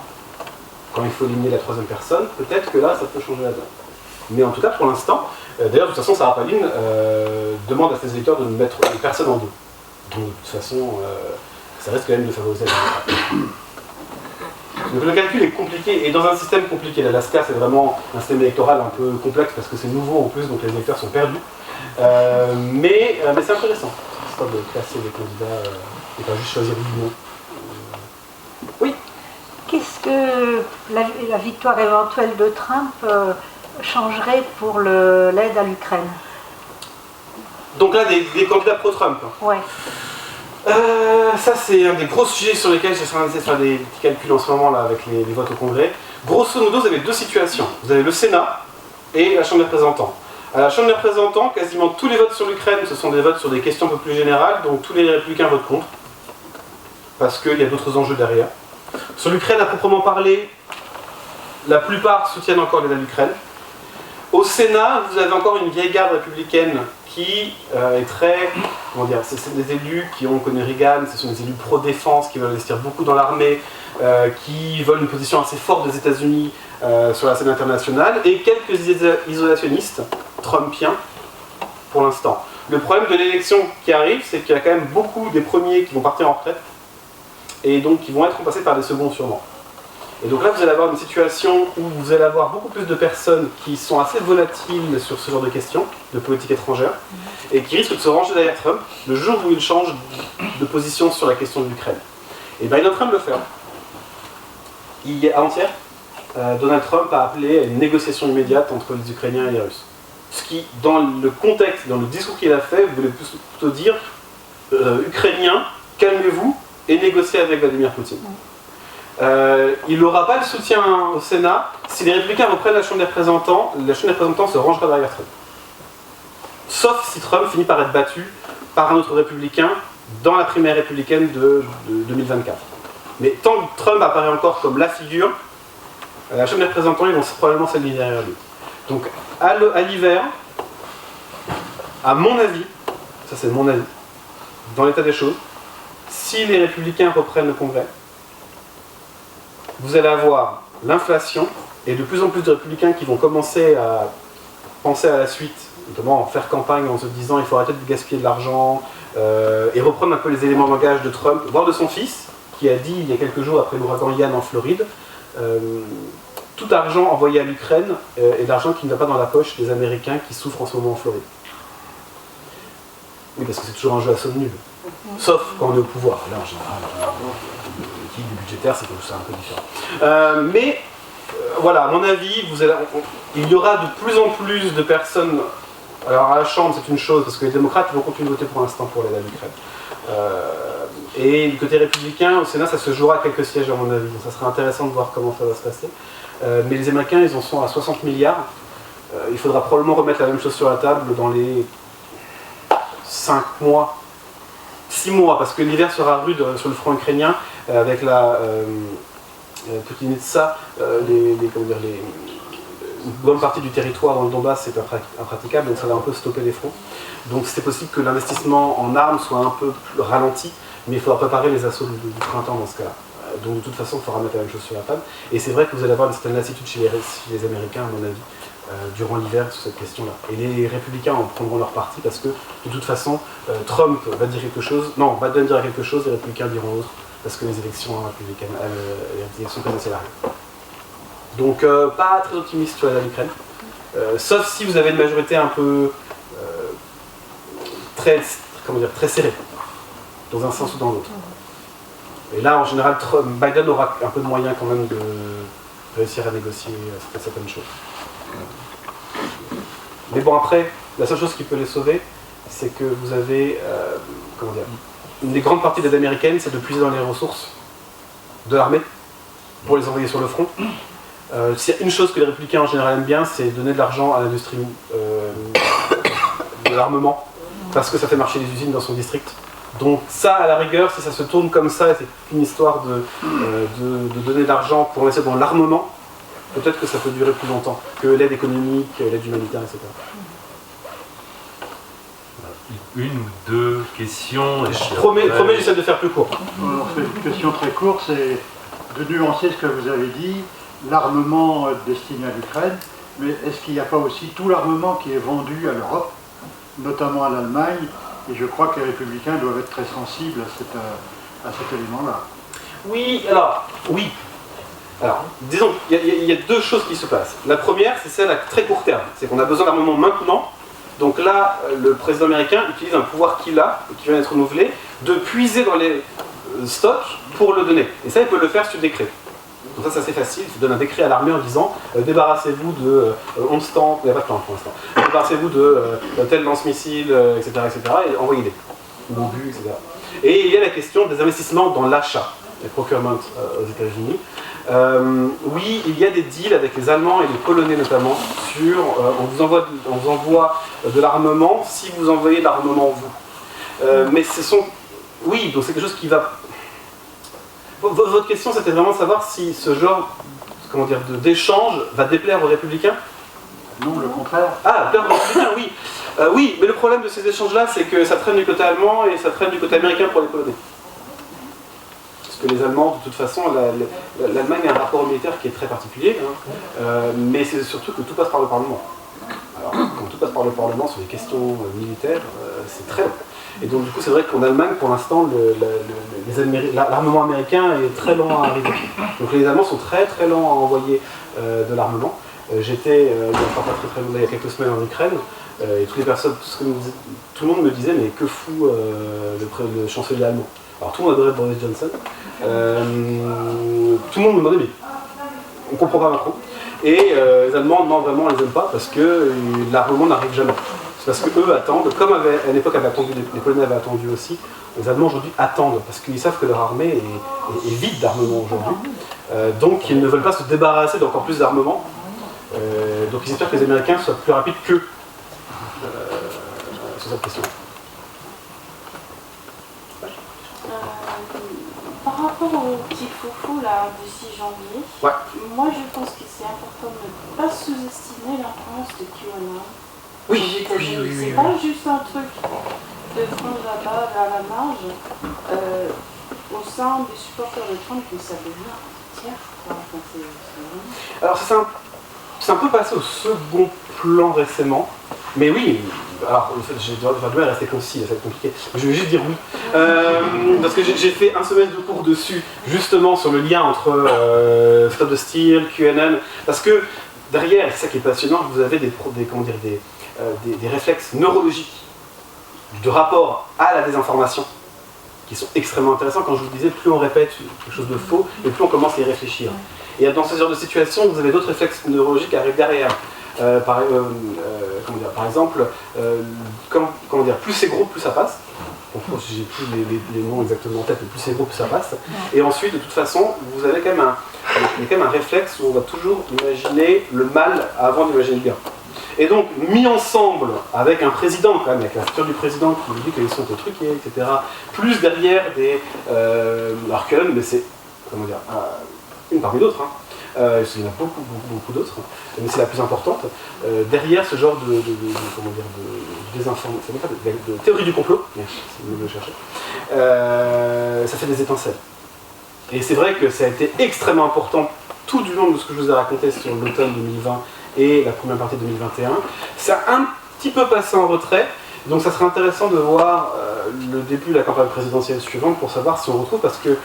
quand il faut éliminer la troisième personne, peut-être que là, ça peut changer la donne. Mais en tout cas, pour l'instant, d'ailleurs, de toute façon, Sarah Palin demande à ses électeurs de mettre les personnes en deux. Donc, de toute façon, ça reste quand même de favoriser la démocratie. Donc le calcul est compliqué, et dans un système compliqué. L'Alaska, c'est vraiment un système électoral un peu complexe, parce que c'est nouveau en plus, donc les électeurs sont perdus. Mais c'est intéressant, histoire de classer les candidats, et pas juste choisir oui ou non. Oui. Qu'est-ce que la victoire éventuelle de Trump changerait pour l'aide à l'Ukraine? Donc là, des candidats pro-Trump. Ouais. Ça, c'est un des gros sujets sur lesquels je suis en train de faire des petits calculs en ce moment là avec les votes au Congrès. Grosso modo, vous avez deux situations. Vous avez le Sénat et la Chambre des représentants. À la Chambre des représentants, quasiment tous les votes sur l'Ukraine, ce sont des votes sur des questions un peu plus générales, donc tous les républicains votent contre, parce qu'il y a d'autres enjeux derrière. Sur l'Ukraine, à proprement parler, la plupart soutiennent encore l'aide à l'Ukraine. Au Sénat, vous avez encore une vieille garde républicaine qui est très, comment dire, c'est des élus qui ont connu Reagan, ce sont des élus pro-défense, qui veulent investir beaucoup dans l'armée, qui veulent une position assez forte des États-Unis sur la scène internationale, et quelques isolationnistes trumpiens pour l'instant. Le problème de l'élection qui arrive, c'est qu'il y a quand même beaucoup des premiers qui vont partir en retraite, et donc qui vont être remplacés par des seconds sûrement. Et donc là, vous allez avoir une situation où vous allez avoir beaucoup plus de personnes qui sont assez volatiles sur ce genre de questions, de politique étrangère, et qui risquent de se ranger derrière Trump le jour où il change de position sur la question de l'Ukraine. Et bien, il est en train de le faire. Avant-hier, Donald Trump a appelé à une négociation immédiate entre les Ukrainiens et les Russes. Ce qui, dans le contexte, dans le discours qu'il a fait, voulait plutôt dire Ukrainiens, calmez-vous et négociez avec Vladimir Poutine. Il n'aura pas le soutien au Sénat. Si les républicains reprennent la Chambre des représentants se rangera derrière Trump. Sauf si Trump finit par être battu par un autre républicain dans la primaire républicaine de 2024. Mais tant que Trump apparaît encore comme la figure, la Chambre des représentants, ils vont probablement s'aligner derrière lui. Donc à l'hiver, à mon avis, ça c'est mon avis, dans l'état des choses, si les républicains reprennent le Congrès, vous allez avoir l'inflation et de plus en plus de républicains qui vont commencer à penser à la suite, notamment faire campagne en se disant il faut arrêter de gaspiller de l'argent et reprendre un peu les éléments de langage de Trump, voire de son fils, qui a dit il y a quelques jours après l'ouragan Ian en Floride, tout argent envoyé à l'Ukraine est de l'argent qui ne va pas dans la poche des Américains qui souffrent en ce moment en Floride. Oui, parce que c'est toujours un jeu à somme nulle. Sauf quand on est au pouvoir. Là, en général, l'équilibre budgétaire, c'est un peu différent. Mais, voilà, à mon avis, il y aura de plus en plus de personnes. Alors, à la Chambre, c'est une chose, parce que les démocrates vont continuer de voter pour l'instant pour l'aide à l'Ukraine. Et du côté républicain, au Sénat, ça se jouera à quelques sièges, à mon avis. Donc, ça serait intéressant de voir comment ça va se passer. Mais les Américains, ils en sont à 60 milliards. Il faudra probablement remettre la même chose sur la table dans les 5 mois, 6 mois, parce que l'hiver sera rude sur le front ukrainien, avec la Putinitsa, une bonne partie du territoire dans le Donbass est impraticable, donc ça va un peu stopper les fronts. Donc c'est possible que l'investissement en armes soit un peu plus ralenti, mais il faudra préparer les assauts du printemps dans ce cas-là. Donc de toute façon, il faudra mettre la même chose sur la table. Et c'est vrai que vous allez avoir une certaine lassitude chez les Américains, à mon avis, durant l'hiver sur cette question-là. Et les républicains en prendront leur parti parce que, de toute façon, Trump va dire quelque chose, Biden dira quelque chose, les républicains diront autre, parce que les élections républicaines, les élections présidentielles arrivent. Donc, pas très optimiste sur l'Ukraine, sauf si vous avez une majorité un peu très serrée, dans un sens ou dans l'autre. Et là, en général, Biden aura un peu de moyens quand même de réussir à négocier certaines choses. Mais bon, après, la seule chose qui peut les sauver, c'est que vous avez, une des grandes parties des Américaines, c'est de puiser dans les ressources de l'armée pour les envoyer sur le front. S'il y a une chose que les républicains en général aiment bien, c'est donner de l'argent à l'industrie de l'armement, parce que ça fait marcher les usines dans son district. Donc ça, à la rigueur, si ça se tourne comme ça, et c'est une histoire de donner de l'argent pour investir dans l'armement, peut-être que ça peut durer plus longtemps que l'aide économique, l'aide humanitaire, etc. Une ou deux questions. Je promets, j'essaie de faire plus court. Alors, c'est une question très courte, c'est de nuancer ce que vous avez dit, l'armement destiné à l'Ukraine, mais est-ce qu'il n'y a pas aussi tout l'armement qui est vendu à l'Europe, notamment à l'Allemagne, et je crois que les républicains doivent être très sensibles à cet élément-là. Oui, alors, disons, il y a deux choses qui se passent. La première, c'est celle à très court terme, c'est qu'on a besoin d'armement maintenant. Donc là, le président américain utilise un pouvoir qu'il a, et qui vient d'être renouvelé, de puiser dans les stocks pour le donner. Et ça, il peut le faire sur décret. Donc ça, c'est assez facile. Il donne un décret à l'armée en disant débarrassez-vous de 11 tanks, il n'y a pas de plan pour l'instant, débarrassez-vous de tel lance-missile, etc., et envoyez-les, ou obus, etc. Et il y a la question des investissements dans l'achat, les procurement aux États-Unis. Oui, il y a des deals avec les Allemands et les Polonais notamment sur on vous envoie de l'armement si vous envoyez de l'armement vous. Mais ce sont... Oui, donc c'est quelque chose qui va... Votre question, c'était vraiment de savoir si ce genre d'échange va déplaire aux républicains? Non, le contraire. Ah, déplaire aux républicains, oui. Oui, mais le problème de ces échanges-là, c'est que ça traîne du côté allemand et ça traîne du côté américain pour les Polonais. Parce que les Allemands, de toute façon, l'Allemagne a un rapport militaire qui est très particulier, mais c'est surtout que tout passe par le Parlement. Alors, quand tout passe par le Parlement sur les questions militaires, c'est très long. Et donc, du coup, c'est vrai qu'en Allemagne, pour l'instant, l'armement américain est très lent à arriver. Donc, les Allemands sont très très lents à envoyer de l'armement. J'étais, il y a quelques semaines en Ukraine, et toutes les personnes, tout le monde me disait, mais que fout le chancelier allemand? Alors tout le monde adorait Boris Johnson, tout le monde me demandait mais on comprend pas Macron, et les Allemands non vraiment on les aime pas parce que l'armement n'arrive jamais. C'est parce qu'eux attendent, comme à l'époque les Polonais avaient attendu aussi, les Allemands aujourd'hui attendent parce qu'ils savent que leur armée est vide d'armement aujourd'hui, donc ils ne veulent pas se débarrasser d'encore plus d'armement, donc ils espèrent que les Américains soient plus rapides qu'eux sur cette question. Par rapport au petit foufou là, du 6 janvier, moi je pense que c'est important de ne pas sous-estimer l'influence de QAnon. Oui. C'est pas juste un truc de fond là-bas, vers la marge, au sein des supporters de Trump, que ça devient entière. Alors c'est un peu passé au second plan récemment, mais oui. Alors, je dois rester concis, ça va être compliqué. Je vais juste dire oui. Parce que j'ai fait un semestre de cours dessus, justement sur le lien entre Stop the Steal, QAnon. Parce que derrière, c'est ça qui est passionnant, vous avez des réflexes neurologiques de rapport à la désinformation qui sont extrêmement intéressants. Comme je vous disais, plus on répète quelque chose de faux, et plus on commence à y réfléchir. Et dans ce genre de situation, vous avez d'autres réflexes neurologiques qui arrivent derrière. Par exemple, plus c'est gros, plus ça passe. J'ai plus les noms exactement en tête, mais plus c'est gros, plus ça passe. Et ensuite, de toute façon, vous avez quand même un réflexe où on va toujours imaginer le mal avant d'imaginer le bien. Et donc, mis ensemble avec un président, quand même, avec la figure du président qui nous dit qu'ils sont truqués, etc., plus derrière des... alors que mais c'est, une parmi d'autres, il y en a beaucoup d'autres, mais c'est la plus importante. Derrière ce genre de désinformation, de théorie du complot, c'est le mot que je cherchais, ça fait des étincelles. Et c'est vrai que ça a été extrêmement important tout du long de ce que je vous ai raconté sur l'automne 2020 et la première partie 2021. Ça a un petit peu passé en retrait, donc ça serait intéressant de voir le début de la campagne présidentielle suivante pour savoir si on retrouve, parce que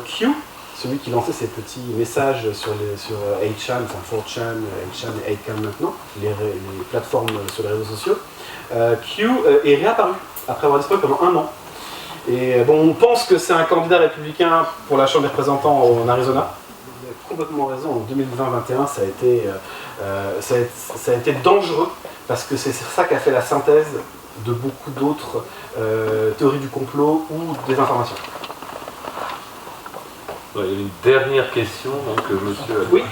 Q, celui qui lançait ces petits messages sur 8chan, enfin 4chan, 8chan et 8chan maintenant, les plateformes sur les réseaux sociaux, Q est réapparu après avoir disparu pendant 1 an. Et bon, on pense que c'est un candidat républicain pour la Chambre des représentants en Arizona. Vous avez complètement raison, en 2020-2021, ça a été dangereux, parce que c'est ça qui a fait la synthèse de beaucoup d'autres théories du complot ou des informations. Il y a une dernière question, donc monsieur. Oui.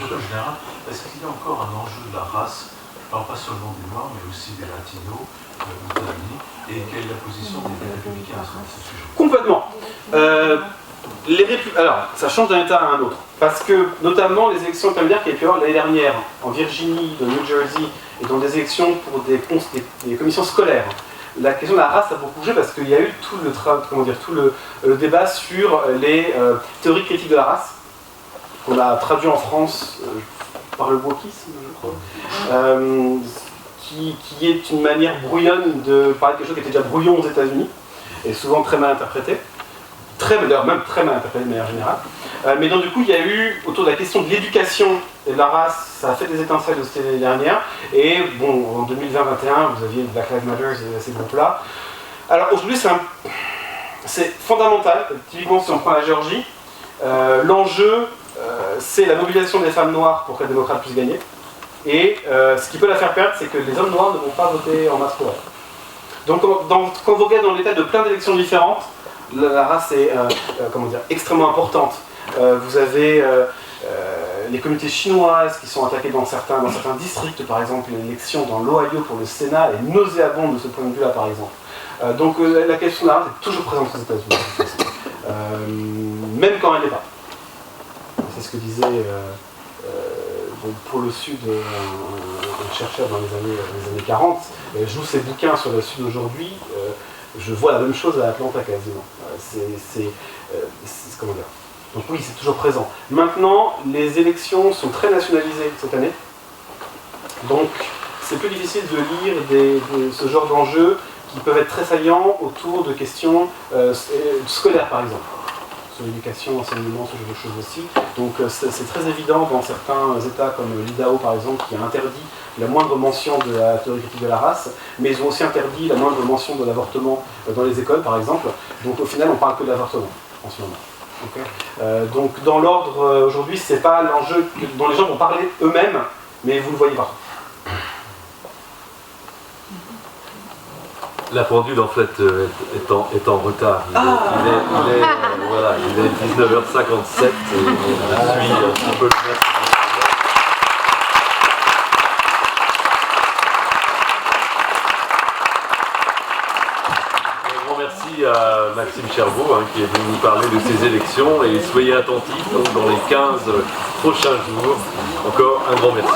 est-ce qu'il y a encore un enjeu de la race? Je ne parle pas seulement des Noirs, mais aussi des Latinos aux États-Unis. Et quelle est la position des républicains sur ce sujet? Complètement. Alors, ça change d'un État à un autre. Parce que, notamment, les élections intermédiaires qu'il y a pu y avoir l'année dernière en Virginie, dans New Jersey, et dans des élections pour des commissions scolaires, la question de la race a beaucoup bougé parce qu'il y a eu tout le débat sur les théories critiques de la race, qu'on a traduit en France par le wokisme, je crois, qui est une manière brouillonne de parler de quelque chose qui était déjà brouillon aux États-Unis, et souvent très mal interprété. D'ailleurs même très mal interprété de manière générale. Mais donc du coup il y a eu, autour de la question de l'éducation et de la race, ça a fait des étincelles aussi l'année dernière, et bon, en 2020-2021, vous aviez Black Lives Matter et ces groupes-là. Alors aujourd'hui c'est fondamental, typiquement si on prend la Géorgie, l'enjeu c'est la mobilisation des femmes noires pour que les démocrates puissent gagner, et ce qui peut la faire perdre, c'est que les hommes noirs ne vont pas voter en masse pour elle. Donc quand vous regardez dans l'état de plein d'élections différentes, la race est extrêmement importante. Vous avez les communautés chinoises qui sont attaquées dans certains districts, par exemple l'élection dans l'Ohio pour le Sénat est nauséabonde de ce point de vue-là, par exemple. Donc la question de la race est toujours présente aux États-Unis, même quand elle n'est pas. C'est ce que disait pour le Sud un chercheur dans les années 40. J'ouvre ses bouquins sur le Sud aujourd'hui. Je vois la même chose à Atlanta quasiment. Comment dire? Donc oui, c'est toujours présent. Maintenant, les élections sont très nationalisées cette année. Donc c'est plus difficile de lire ce genre d'enjeux qui peuvent être très saillants autour de questions scolaires par exemple. Sur l'éducation, enseignement, ce genre de choses aussi. Donc c'est très évident dans certains États comme l'Idaho par exemple qui a interdit la moindre mention de la théorie critique de la race, mais ils ont aussi interdit la moindre mention de l'avortement dans les écoles par exemple. Donc au final on parle que de l'avortement en ce moment. Okay. Donc dans l'ordre aujourd'hui c'est pas l'enjeu dont les gens vont parler eux-mêmes, mais vous le voyez pas. La pendule en fait est en retard. Il est 19h57 et je suis un peu le maître. Merci à Maxime Cherbourg qui est venu nous parler de ces élections et soyez attentifs donc, dans les 15 prochains jours. Encore un grand merci.